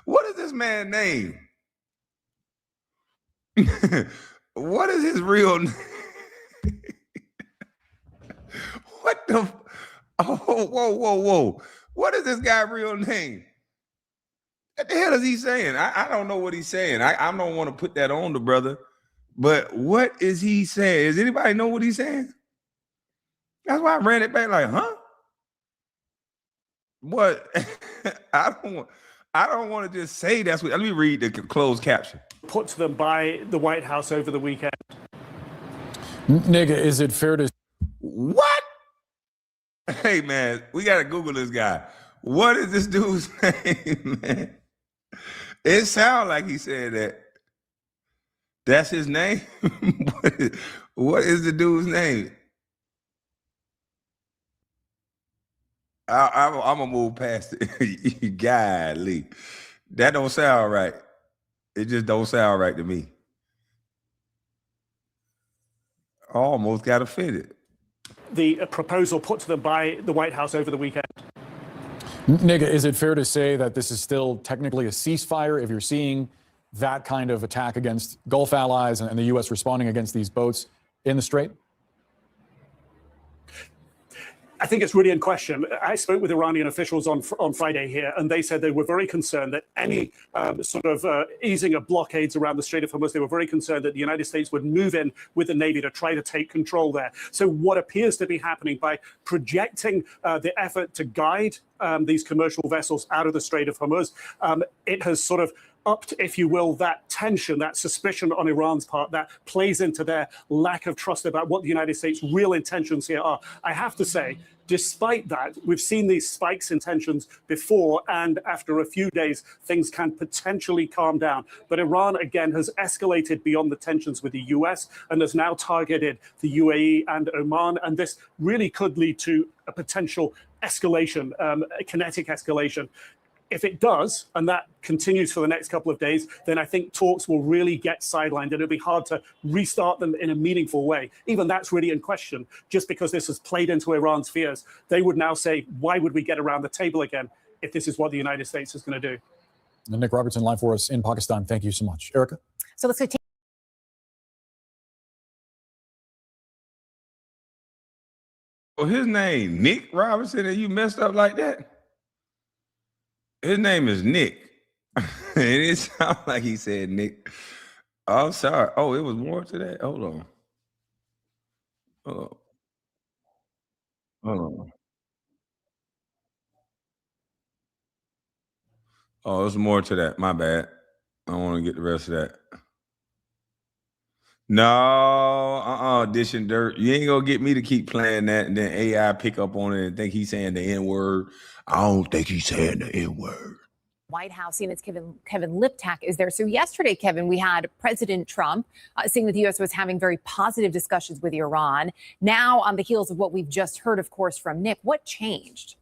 What is this man's name? What is his real name? What the? Oh, whoa. What is this guy's real name? What the hell is he saying? I don't know what he's saying. I don't want to put that on the brother. But what is he saying? Does anybody know what he's saying? That's why I ran it back like, huh? What? I don't want to just say that's what. Let me read the closed caption. Put to them by the White House over the weekend. Nigga, is it fair to... What? Hey, man, we got to Google this guy. What is this dude's name, man? It sounds like he said that. That's his name? What is the dude's name? I'm going to move past it. Golly. That don't sound right. It just don't sound right to me. Almost got offended. The proposal put to them by the White House over the weekend. Nigga, is it fair to say that this is still technically a ceasefire if you're seeing that kind of attack against Gulf allies and the U.S. responding against these boats in the Strait? I think it's really in question. I spoke with Iranian officials on Friday here, and they said they were very concerned that any sort of easing of blockades around the Strait of Hormuz, they were very concerned that the United States would move in with the Navy to try to take control there. So what appears to be happening by projecting the effort to guide these commercial vessels out of the Strait of Hormuz, it has sort of upped, if you will, that tension, that suspicion on Iran's part that plays into their lack of trust about what the United States' real intentions here are. I have to say, despite that, we've seen these spikes in tensions before, and after a few days, things can potentially calm down. But Iran, again, has escalated beyond the tensions with the US and has now targeted the UAE and Oman, and this really could lead to a potential escalation, a kinetic escalation. If it does, and that continues for the next couple of days, then I think talks will really get sidelined and it'll be hard to restart them in a meaningful way. Even that's really in question, just because this has played into Iran's fears. They would now say, why would we get around the table again if this is what the United States is going to do? And Nick Robertson live for us in Pakistan. Thank you so much. Erica? So let's continue. Oh, his name, Nick Robertson, and you messed up like that? His name is Nick. It sounds like he said Nick. Oh, I'm sorry. Oh, it was more to that? Hold on. Hold on. Oh, there's more to that. My bad. I don't want to get the rest of that. No, dish and dirt. You ain't gonna get me to keep playing that and then AI pick up on it and think he's saying the N-word. I don't think he's saying the N-word. White House, and it's Kevin Liptak is there. So yesterday, Kevin, we had President Trump saying that the U.S. was having very positive discussions with Iran. Now, on the heels of what we've just heard, of course, from Nick, what changed?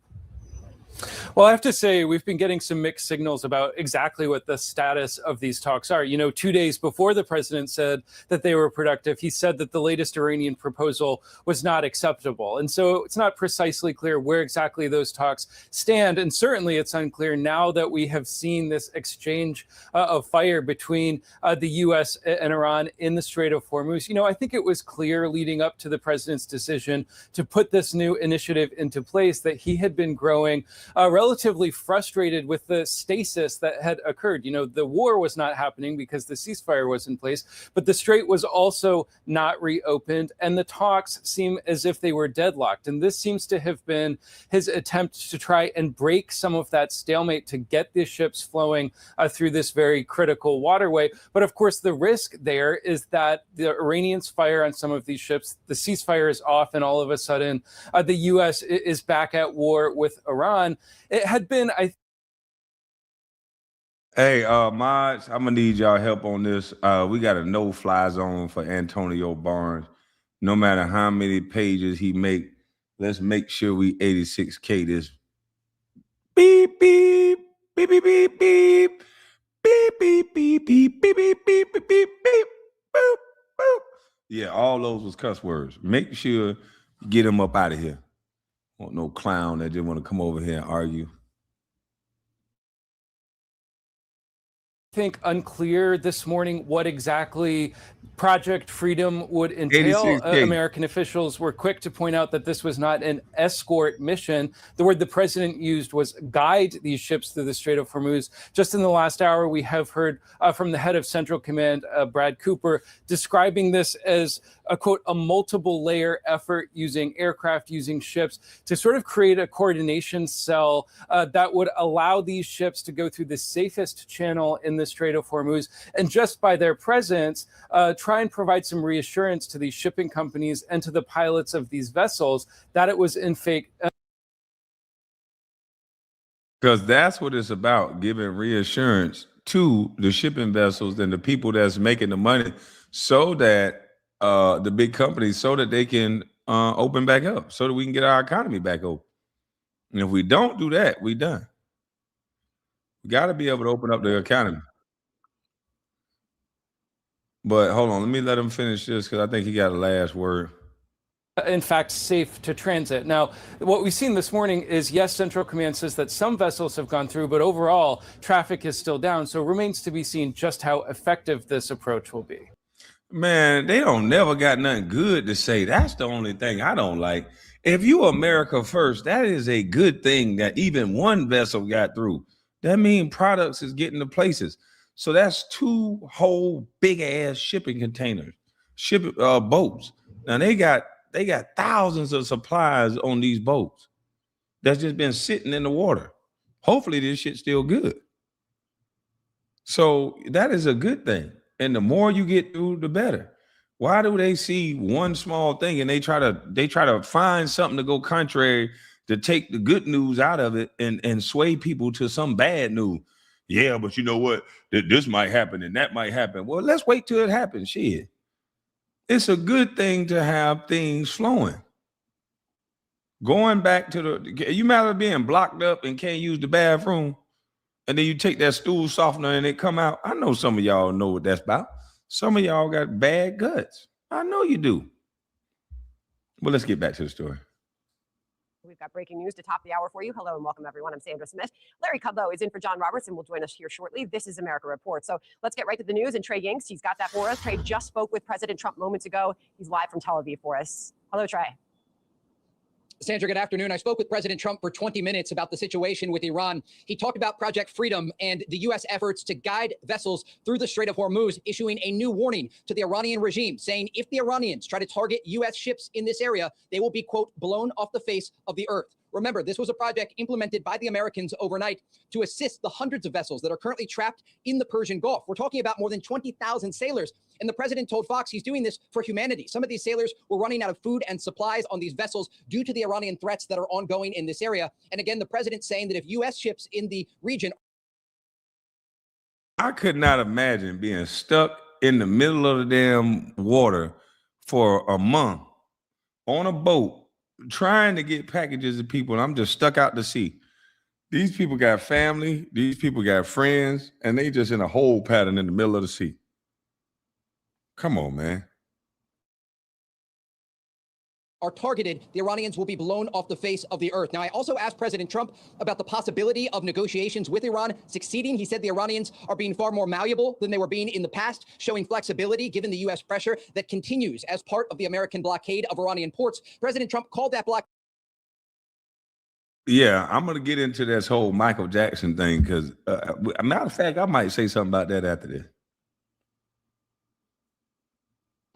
Well, I have to say, we've been getting some mixed signals about exactly what the status of these talks are. 2 days before the president said that they were productive, he said that the latest Iranian proposal was not acceptable. And so it's not precisely clear where exactly those talks stand. And certainly it's unclear now that we have seen this exchange of fire between the U.S. and Iran in the Strait of Hormuz. I think it was clear leading up to the president's decision to put this new initiative into place that he had been growing relatively frustrated with the stasis that had occurred. The war was not happening because the ceasefire was in place, but the Strait was also not reopened, and the talks seem as if they were deadlocked. And this seems to have been his attempt to try and break some of that stalemate to get the ships flowing through this very critical waterway. But of course, the risk there is that the Iranians fire on some of these ships, the ceasefire is off, and all of a sudden, the U.S. is back at war with Iran. It had been, Hey, mods, I'm gonna need y'all help on this. We got a no-fly zone for Antonio Barnes. No matter how many pages he make, let's make sure we 86K this. Beep, beep, beep, beep, beep, beep, beep, beep, beep, beep, beep, beep, beep, beep, beep, beep, boop, boop. Yeah, all those was cuss words. Make sure you get him up out of here. Want no clown that just want to come over here and argue. think unclear this morning what exactly Project Freedom would entail. American officials were quick to point out that this was not an escort mission. The word the president used was guide these ships through the Strait of Hormuz. Just in the last hour, we have heard from the head of Central Command, Brad Cooper, describing this as a, quote, a multiple layer effort using aircraft, using ships to sort of create a coordination cell that would allow these ships to go through the safest channel in the Strait of Hormuz. And just by their presence, try and provide some reassurance to these shipping companies and to the pilots of these vessels that it was in fact. Because that's what it's about, giving reassurance to the shipping vessels and the people that's making the money so that the big companies, so that they can open back up, so that we can get our economy back open. And if we don't do that, we done. We got to be able to open up the economy. But hold on, let me let him finish this because I think he got a last word. In fact, safe to transit. Now, what we've seen this morning is, yes, Central Command says that some vessels have gone through, but overall, traffic is still down. So it remains to be seen just how effective this approach will be. Man, they don't never got nothing good to say. That's the only thing I don't like. If you America first, that is a good thing that even one vessel got through. That means products is getting to places. So that's 2 whole big ass shipping containers, boats. Now they got thousands of supplies on these boats that's just been sitting in the water. Hopefully this shit's still good. So that is a good thing. And the more you get through, the better. Why do they see one small thing and they try to find something to go contrary to take the good news out of it and sway people to some bad news? Yeah, but you know what? This might happen and that might happen. Well, let's wait till it happens. Shit. It's a good thing to have things flowing. Going back to you matter being blocked up and can't use the bathroom, and then you take that stool softener and it come out. I know some of y'all know what that's about. Some of y'all got bad guts. I know you do. But let's get back to the story. We've got breaking news to top the hour for you. Hello and welcome, everyone. I'm Sandra Smith. Larry Kudlow is in for John Roberts and will join us here shortly. This is America Report. So let's get right to the news. And Trey Yingst, he's got that for us. Trey just spoke with President Trump moments ago. He's live from Tel Aviv for us. Hello, Trey. Sandra, good afternoon. I spoke with President Trump for 20 minutes about the situation with Iran. He talked about Project Freedom and the U.S. efforts to guide vessels through the Strait of Hormuz, issuing a new warning to the Iranian regime, saying if the Iranians try to target U.S. ships in this area, they will be, quote, blown off the face of the earth. Remember, this was a project implemented by the Americans overnight to assist the hundreds of vessels that are currently trapped in the Persian Gulf. We're talking about more than 20,000 sailors. And the president told Fox he's doing this for humanity. Some of these sailors were running out of food and supplies on these vessels due to the Iranian threats that are ongoing in this area. And again, the president saying that if U.S. ships in the region. I could not imagine being stuck in the middle of the damn water for a month on a boat trying to get packages to people, and I'm just stuck out to sea. These people got family, these people got friends, and they just in a whole pattern in the middle of the sea. Come on, man. Are targeted, the Iranians will be blown off the face of the earth. Now, I also asked President Trump about the possibility of negotiations with Iran succeeding. He said the Iranians are being far more malleable than they were being in the past, showing flexibility given the U.S. pressure that continues as part of the American blockade of Iranian ports. President Trump called that blockade. Yeah, I'm going to get into this whole Michael Jackson thing because, matter of fact, I might say something about that after this.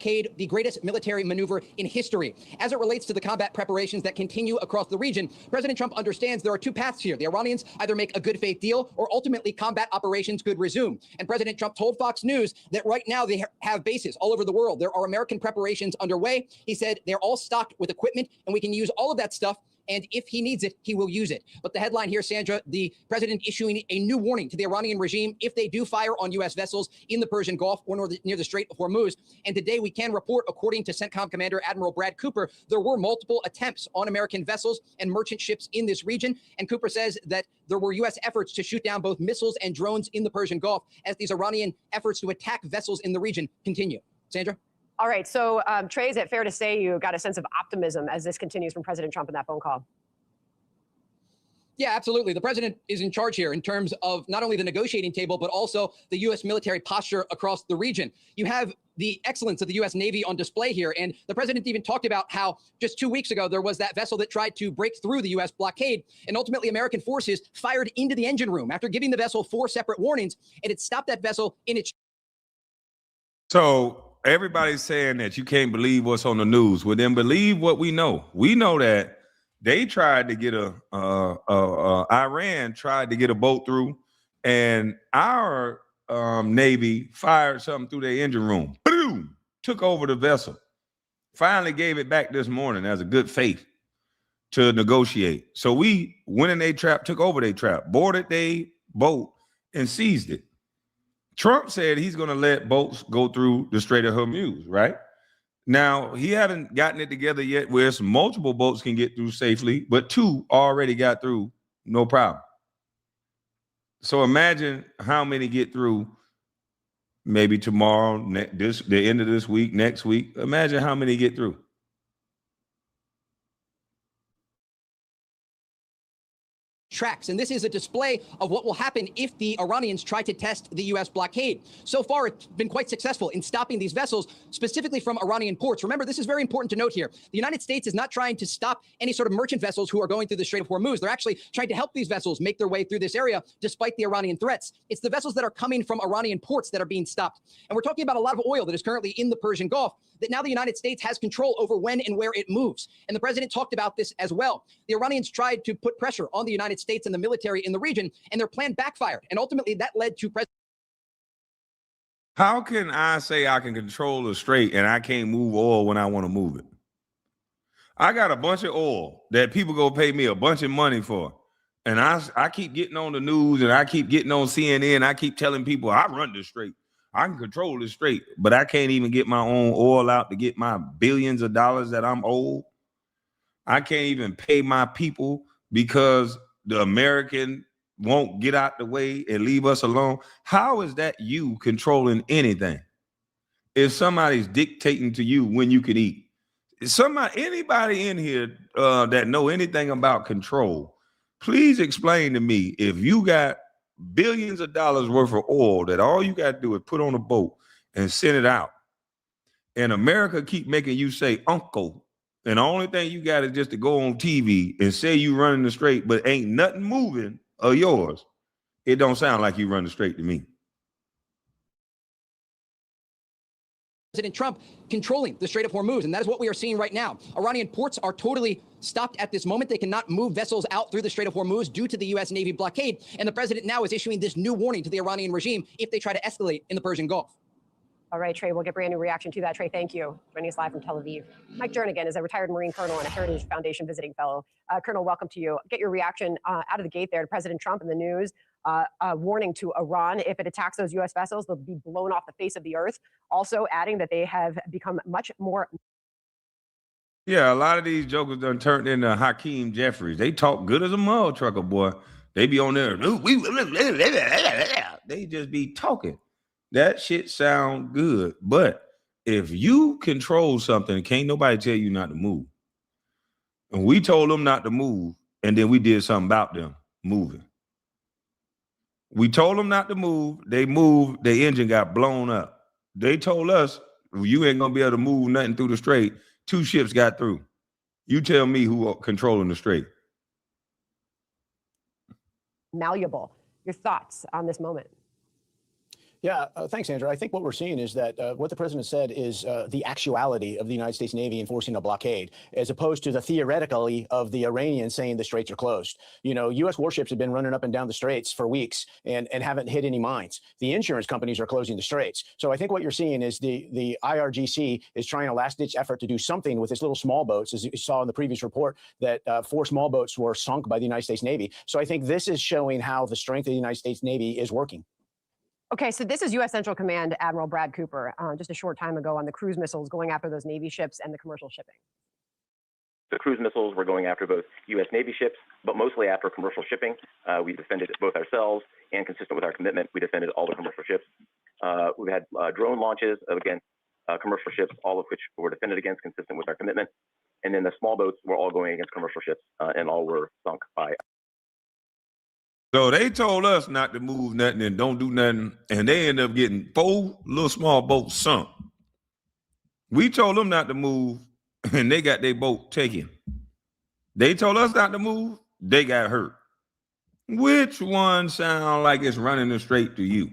The greatest military maneuver in history. As it relates to the combat preparations that continue across the region, President Trump understands there are two paths here. The Iranians either make a good faith deal or ultimately combat operations could resume. And President Trump told Fox News that right now they have bases all over the world. There are American preparations underway. He said they're all stocked with equipment and we can use all of that stuff. And if he needs it, he will use it. But the headline here, Sandra, the president issuing a new warning to the Iranian regime if they do fire on U.S. vessels in the Persian Gulf or near the Strait of Hormuz. And today we can report, according to CENTCOM Commander Admiral Brad Cooper, there were multiple attempts on American vessels and merchant ships in this region. And Cooper says that there were U.S. efforts to shoot down both missiles and drones in the Persian Gulf as these Iranian efforts to attack vessels in the region continue. Sandra? All right. So, Trey, is it fair to say you got a sense of optimism as this continues from President Trump in that phone call? Yeah, absolutely. The president is in charge here in terms of not only the negotiating table, but also the U.S. military posture across the region. You have the excellence of the U.S. Navy on display here. And the president even talked about how just 2 weeks ago, there was that vessel that tried to break through the U.S. blockade. And ultimately, American forces fired into the engine room after giving the vessel 4 separate warnings. And it stopped that vessel in its. So everybody's saying that you can't believe what's on the news. Well, then believe what we know. We know that they tried to get Iran tried to get a boat through, and our Navy fired something through their engine room. Boom! Took over the vessel. Finally gave it back this morning as a good faith to negotiate. So we went in their trap, took over their trap, boarded their boat, and seized it. Trump said he's going to let boats go through the Strait of Hormuz, right? Now, he haven't gotten it together yet where multiple boats can get through safely, but 2 already got through, no problem. So imagine how many get through maybe tomorrow, the end of this week, next week. Imagine how many get through. Tracks. And this is a display of what will happen if the Iranians try to test the U.S. blockade. So far, it's been quite successful in stopping these vessels, specifically from Iranian ports. Remember, this is very important to note here. The United States is not trying to stop any sort of merchant vessels who are going through the Strait of Hormuz. They're actually trying to help these vessels make their way through this area, despite the Iranian threats. It's the vessels that are coming from Iranian ports that are being stopped. And we're talking about a lot of oil that is currently in the Persian Gulf that now the United States has control over when and where it moves. And the president talked about this as well. The Iranians tried to put pressure on the United States and the military in the region, and their plan backfired. And ultimately, that led to President. How can I say I can control the strait and I can't move oil when I want to move it? I got a bunch of oil that people go pay me a bunch of money for. And I keep getting on the news and I keep getting on CNN. I keep telling people I run the strait. I can control the strait, but I can't even get my own oil out to get my billions of dollars that I'm owed. I can't even pay my people because the American won't get out the way and leave us alone. How is that you controlling anything? If somebody's dictating to you when you can eat, anybody in here that know anything about control, please explain to me if you got billions of dollars worth of oil that all you got to do is put on a boat and send it out. And America keep making you say uncle. And the only thing you got is just to go on TV and say you running the strait, but ain't nothing moving of yours. It don't sound like you run the strait to me. President Trump controlling the Strait of Hormuz, and that is what we are seeing right now. Iranian ports are totally stopped at this moment. They cannot move vessels out through the Strait of Hormuz due to the U.S. Navy blockade, and the president now is issuing this new warning to the Iranian regime if they try to escalate in the Persian Gulf. All right, Trey, we'll get brand new reaction to that. Trey, thank you. Joining us live from Tel Aviv. Mike Jernigan is a retired Marine colonel and a Heritage Foundation visiting fellow. Colonel, welcome to you. Get your reaction out of the gate there to President Trump in the news. A warning to Iran. If it attacks those U.S. vessels, they'll be blown off the face of the earth. Also adding that they have become much more. Yeah, a lot of these jokers done turned into Hakeem Jeffries. They talk good as a mud trucker, boy. They be on there. They just be talking. That shit sound good. But if you control something, can't nobody tell you not to move. And we told them not to move, and then we did something about them moving. We told them not to move. They moved. Their engine got blown up. They told us, you ain't going to be able to move nothing through the Strait. 2 ships got through. You tell me who are controlling the Strait. Malleable. Your thoughts on this moment? Yeah, thanks, Andrew. I think what we're seeing is that what the president said is the actuality of the United States Navy enforcing a blockade, as opposed to the theoretically of the Iranians saying the straits are closed. You know, U.S. warships have been running up and down the straits for weeks and haven't hit any mines. The insurance companies are closing the straits. So I think what you're seeing is the IRGC is trying a last-ditch effort to do something with its little small boats, as you saw in the previous report, that 4 small boats were sunk by the United States Navy. So I think this is showing how the strength of the United States Navy is working. Okay, so this is U.S. Central Command Admiral Brad Cooper just a short time ago on the cruise missiles going after those Navy ships and the commercial shipping. The cruise missiles were going after both U.S. Navy ships, but mostly after commercial shipping. We defended both ourselves and, consistent with our commitment, we defended all the commercial ships. We've had drone launches against commercial ships, all of which were defended against, consistent with our commitment. And then the small boats were all going against commercial ships, and all were sunk by. So they told us not to move nothing and don't do nothing, and they end up getting 4 little small boats sunk. We told them not to move, and they got their boat taken. They told us not to move, they got hurt. Which one sound like it's running the Strait to you?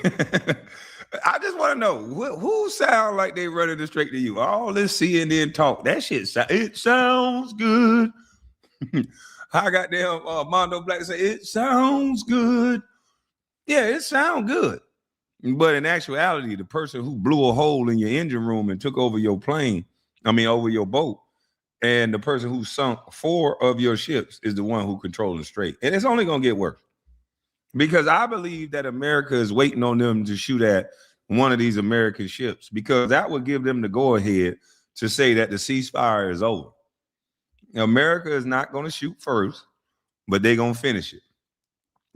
I just want to know, who sound like they running the Strait to you? All this CNN talk, that shit, it sounds good. I got them Mondo Black say it sounds good. Yeah, it sounds good. But in actuality, the person who blew a hole in your engine room and took over your plane, over your boat, and the person who sunk 4 of your ships is the one who controls the Strait. And it's only going to get worse. Because I believe that America is waiting on them to shoot at one of these American ships, because that would give them the go-ahead to say that the ceasefire is over. America is not going to shoot first, but they're going to finish it.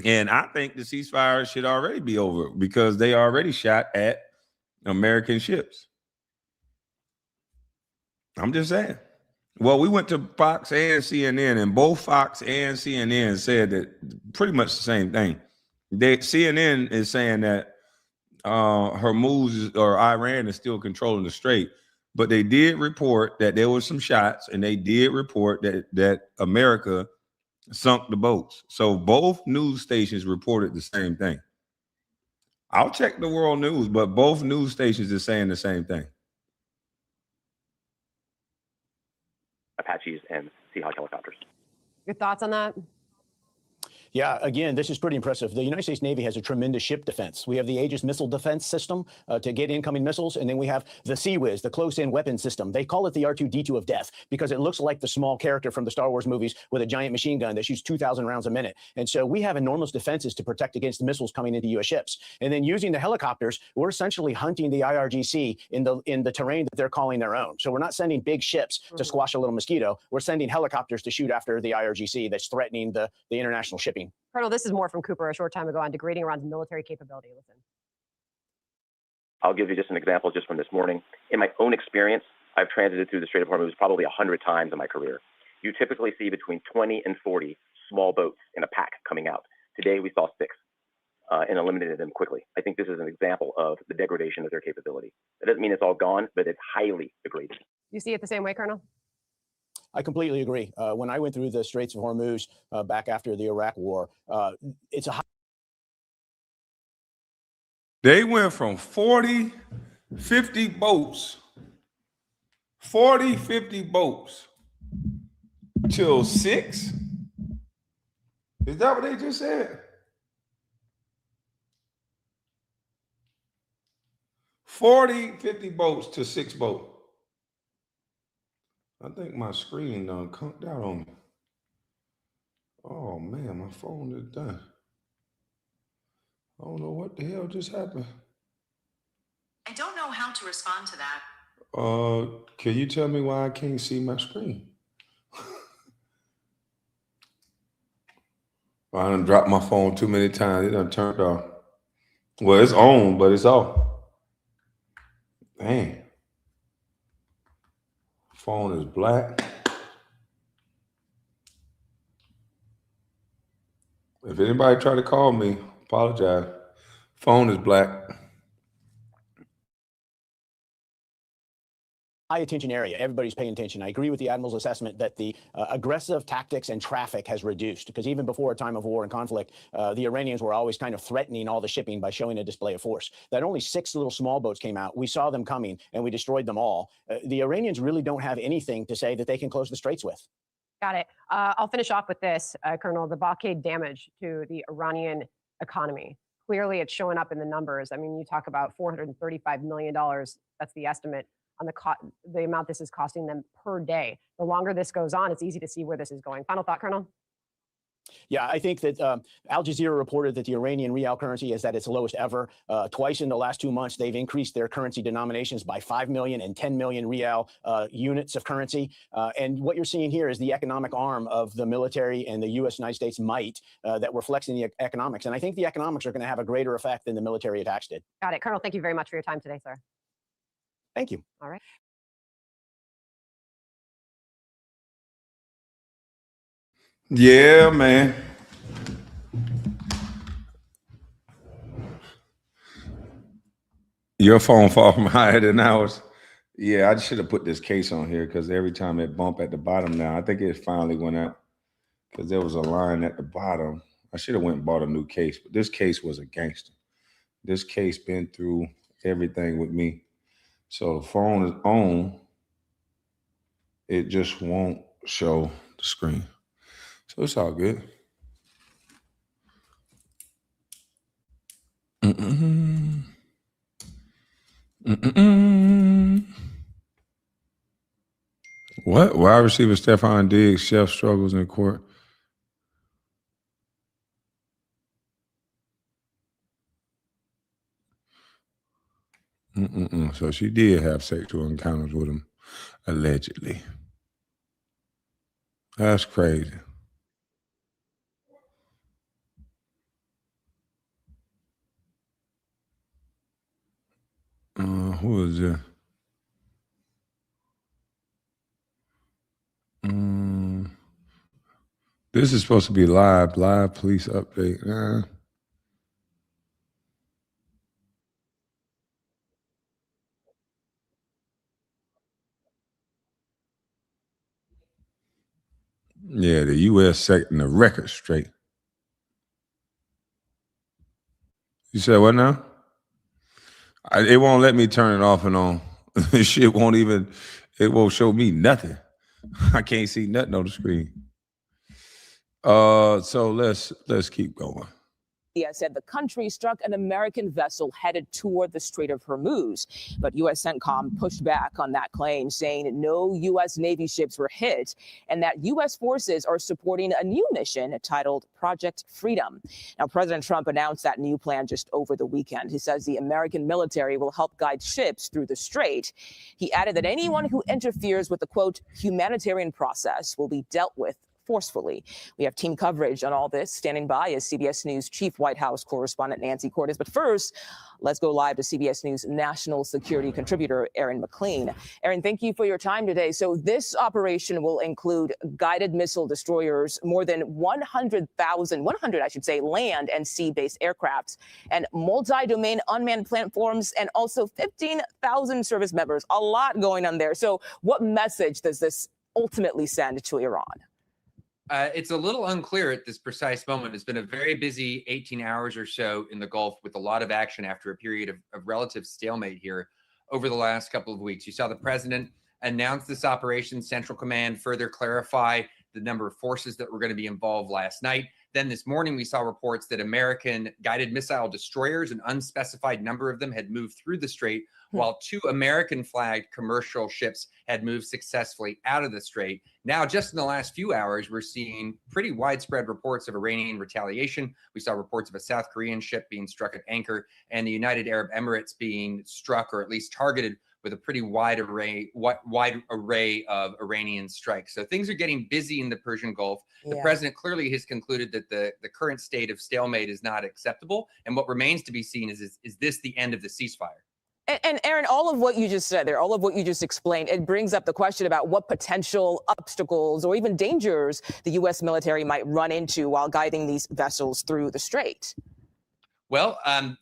And I think the ceasefire should already be over because they already shot at American ships. I'm just saying. Well, we went to Fox and CNN, and both Fox and CNN said that pretty much the same thing. CNN is saying that Hormuz or Iran is still controlling the Strait. But they did report that there were some shots, and they did report that America sunk the boats. So both news stations reported the same thing. I'll check the world news, but both news stations are saying the same thing. Apaches and Seahawk helicopters. Your thoughts on that? Yeah, again, this is pretty impressive. The United States Navy has a tremendous ship defense. We have the Aegis missile defense system to get incoming missiles, and then we have the CWIS, the close-in weapon system. They call it the R2-D2 of death because it looks like the small character from the Star Wars movies with a giant machine gun that shoots 2,000 rounds a minute. And so we have enormous defenses to protect against the missiles coming into U.S. ships. And then using the helicopters, we're essentially hunting the IRGC in the terrain that they're calling their own. So we're not sending big ships to squash a little mosquito. We're sending helicopters to shoot after the IRGC that's threatening the international shipping. Colonel, this is more from Cooper a short time ago on degrading Iran's military capability. Listen. I'll give you just an example just from this morning. In my own experience, I've transited through the Strait of Hormuz probably 100 times in my career. You typically see between 20 and 40 small boats in a pack coming out. Today, we saw 6 and eliminated them quickly. I think this is an example of the degradation of their capability. That doesn't mean it's all gone, but it's highly degraded. You see it the same way, Colonel? I completely agree. When I went through the Straits of Hormuz back after the Iraq War, it's a They went from 40, 50 boats, 40, 50 boats till 6. Is that what they just said? 40, 50 boats to 6 boats. I think my screen done conked out on me. Oh man, my phone is done. I don't know what the hell just happened. I don't know how to respond to that. Can you tell me why I can't see my screen? I done dropped my phone too many times. It done turned off. Well, it's on, but it's off. Dang. Phone is black. If anybody try to call me, apologize. Phone is black. High attention area. Everybody's paying attention. I agree with the Admiral's assessment that the aggressive tactics and traffic has reduced, because even before a time of war and conflict, the Iranians were always kind of threatening all the shipping by showing a display of force. That only 6 little small boats came out. We saw them coming and we destroyed them all. The Iranians really don't have anything to say that they can close the straits with. Got it. I'll finish off with this, Colonel. The blockade damage to the Iranian economy. Clearly, it's showing up in the numbers. I mean, you talk about $435 million. That's the estimate on the amount this is costing them per day. The longer this goes on, it's easy to see where this is going. Final thought, Colonel? Yeah, I think that Al Jazeera reported that the Iranian rial currency is at its lowest ever. Twice in the last 2 months, they've increased their currency denominations by 5 million and 10 million rial units of currency. And what you're seeing here is the economic arm of the military and the United States might that we're flexing the economics. And I think the economics are going to have a greater effect than the military attacks did. Got it. Colonel, thank you very much for your time today, sir. Thank you. All right. Yeah, man. Your phone far from higher than ours. Yeah, I should have put this case on here because every time it bump at the bottom now, I think it finally went out because there was a line at the bottom. I should have went and bought a new case, but this case was a gangster. This case been through everything with me. So the phone is on. It just won't show the screen. So it's all good. What? Wide receiver Stephon Diggs, chef struggles in court. So she did have sexual encounters with him, allegedly. That's crazy. Who is this? This is supposed to be live police update. Yeah, the U.S. setting the record straight. You said what now? It won't let me turn it off and on. This shit won't even, it won't show me nothing. I can't see nothing on the screen. So let's keep going. India said the country struck an American vessel headed toward the Strait of Hormuz. But U.S. CENTCOM pushed back on that claim, saying no U.S. Navy ships were hit and that U.S. forces are supporting a new mission titled Project Freedom. Now, President Trump announced that new plan just over the weekend. He says the American military will help guide ships through the strait. He added that anyone who interferes with the, quote, humanitarian process will be dealt with forcefully. We have team coverage on all this. Standing by is CBS News Chief White House correspondent Nancy Cordes. But first, let's go live to CBS News national security contributor Aaron McLean. Aaron, thank you for your time today. So this operation will include guided missile destroyers, more than 100 land and sea-based aircrafts, and multi-domain unmanned platforms, and also 15,000 service members. A lot going on there. So what message does this ultimately send to Iran? It's a little unclear at this precise moment. It's been a very busy 18 hours or so in the Gulf with a lot of action after a period of relative stalemate here over the last couple of weeks. You saw the president announce this operation, Central Command further clarify the number of forces that were going to be involved last night. Then this morning, we saw reports that American guided missile destroyers, an unspecified number of them, had moved through the strait, while 2 American-flagged commercial ships had moved successfully out of the strait. Now, just in the last few hours, we're seeing pretty widespread reports of Iranian retaliation. We saw reports of a South Korean ship being struck at anchor and the United Arab Emirates being struck or at least targeted with a pretty wide array of Iranian strikes. So things are getting busy in the Persian Gulf. The president clearly has concluded that the current state of stalemate is not acceptable. And what remains to be seen is this the end of the ceasefire? And Aaron, all of what you just said there, all of what you just explained, it brings up the question about what potential obstacles or even dangers the U.S. military might run into while guiding these vessels through the Strait. Well,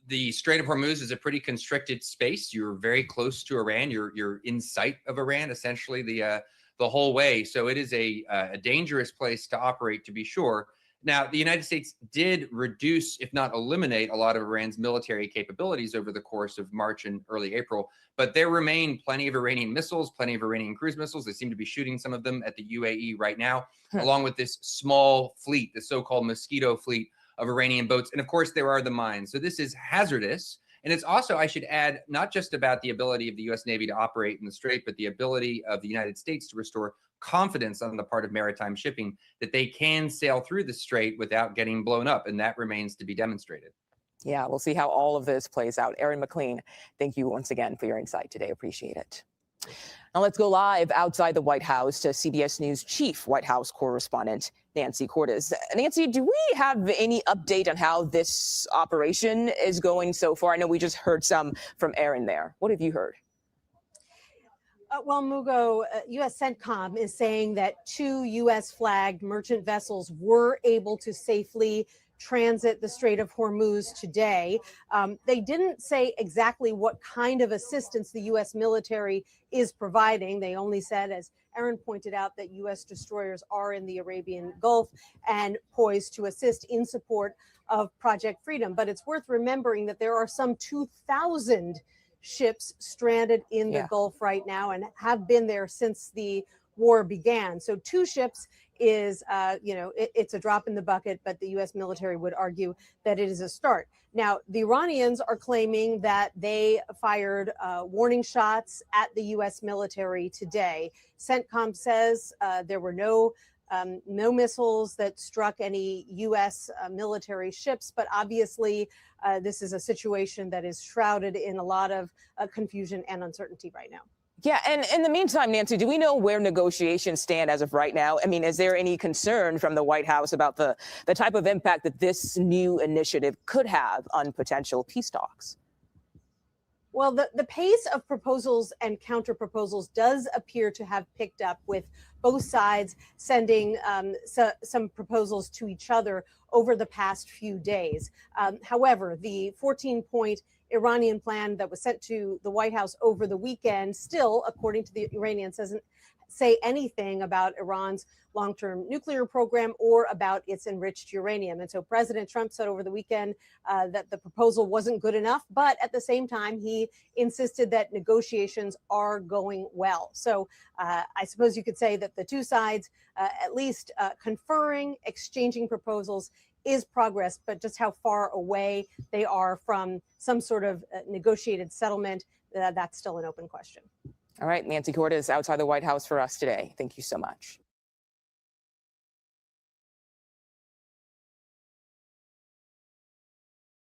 the Strait of Hormuz is a pretty constricted space. You're very close to Iran. You're in sight of Iran, essentially the whole way. So it is a dangerous place to operate, to be sure. Now, the United States did reduce, if not eliminate, a lot of Iran's military capabilities over the course of March and early April. But there remain plenty of Iranian missiles, plenty of Iranian cruise missiles. They seem to be shooting some of them at the UAE right now, along with this small fleet, the so-called Mosquito fleet of Iranian boats. And of course, there are the mines. So this is hazardous. And it's also, I should add, not just about the ability of the U.S. Navy to operate in the Strait, but the ability of the United States to restore confidence on the part of maritime shipping that they can sail through the Strait without getting blown up. And that remains to be demonstrated. Yeah, we'll see how all of this plays out. Aaron McLean, thank you once again for your insight today. Appreciate it. Now let's go live outside the White House to CBS News chief White House correspondent Nancy Cordes. Nancy, do we have any update on how this operation is going so far? I know we just heard some from Aaron there. What have you heard? Well, Mugo, U.S. CENTCOM is saying that 2 U.S.-flagged merchant vessels were able to safely transit the Strait of Hormuz today. They didn't say exactly what kind of assistance the U.S. military is providing. They only said, as Aaron pointed out, that U.S. destroyers are in the Arabian Gulf and poised to assist in support of Project Freedom. But it's worth remembering that there are some 2,000 ships stranded in the Gulf right now and have been there since the war began. So 2 ships is, it's a drop in the bucket, but the U.S. military would argue that it is a start. Now, the Iranians are claiming that they fired warning shots at the U.S. military today. CENTCOM says there were no missiles that struck any U.S. military ships, but obviously this is a situation that is shrouded in a lot of confusion and uncertainty right now. Yeah, and in the meantime, Nancy, do we know where negotiations stand as of right now? I mean, is there any concern from the White House about the type of impact that this new initiative could have on potential peace talks? Well, the pace of proposals and counter proposals does appear to have picked up, with both sides sending some proposals to each other over the past few days. However, the 14-point Iranian plan that was sent to the White House over the weekend still, according to the Iranians, doesn't say anything about Iran's long-term nuclear program or about its enriched uranium. And so President Trump said over the weekend that the proposal wasn't good enough, but at the same time, he insisted that negotiations are going well. So I suppose you could say that the 2 sides, at least conferring, exchanging proposals, is progress, but just how far away they are from some sort of negotiated settlement, that's still an open question. All right, Nancy Cordes outside the White House for us today. Thank you so much.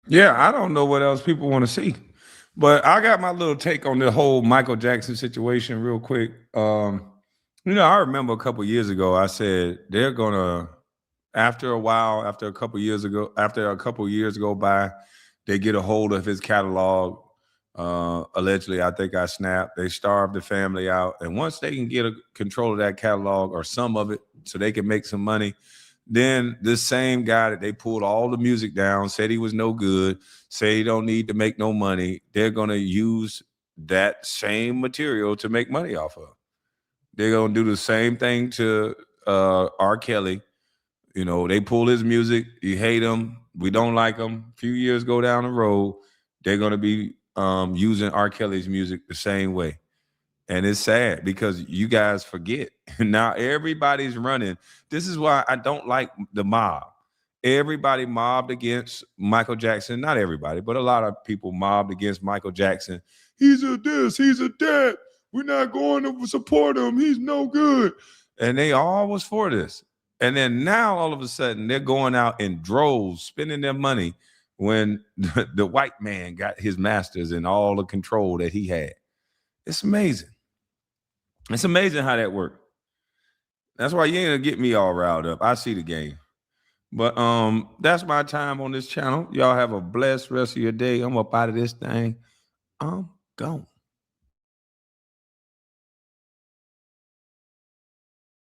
Yeah, I don't know what else people want to see, but I got my little take on the whole Michael Jackson situation real quick. I remember a couple years ago, I said they're gonna, after a couple years go by, they get a hold of his catalog. Allegedly, I think I snapped. They starved the family out, and once they can get a control of that catalog or some of it, so they can make some money, then this same guy that they pulled all the music down, said he was no good, say he don't need to make no money, they're gonna use that same material to make money off of. They're gonna do the same thing to R. Kelly. They pull his music, you hate him, we don't like him. A few years go down the road, they're gonna be using R. Kelly's music the same way. And it's sad because you guys forget. Now everybody's running. This is why I don't like the mob. Everybody mobbed against Michael Jackson. Not everybody, but a lot of people mobbed against Michael Jackson. He's a this, he's a that. We're not going to support him. He's no good. And they all was for this. And then now all of a sudden they're going out in droves, spending their money when the white man got his masters and all the control that he had. It's amazing. It's amazing how that worked. That's why you ain't gonna get me all riled up. I see the game. But that's my time on this channel. Y'all have a blessed rest of your day. I'm up out of this thing. I'm gone.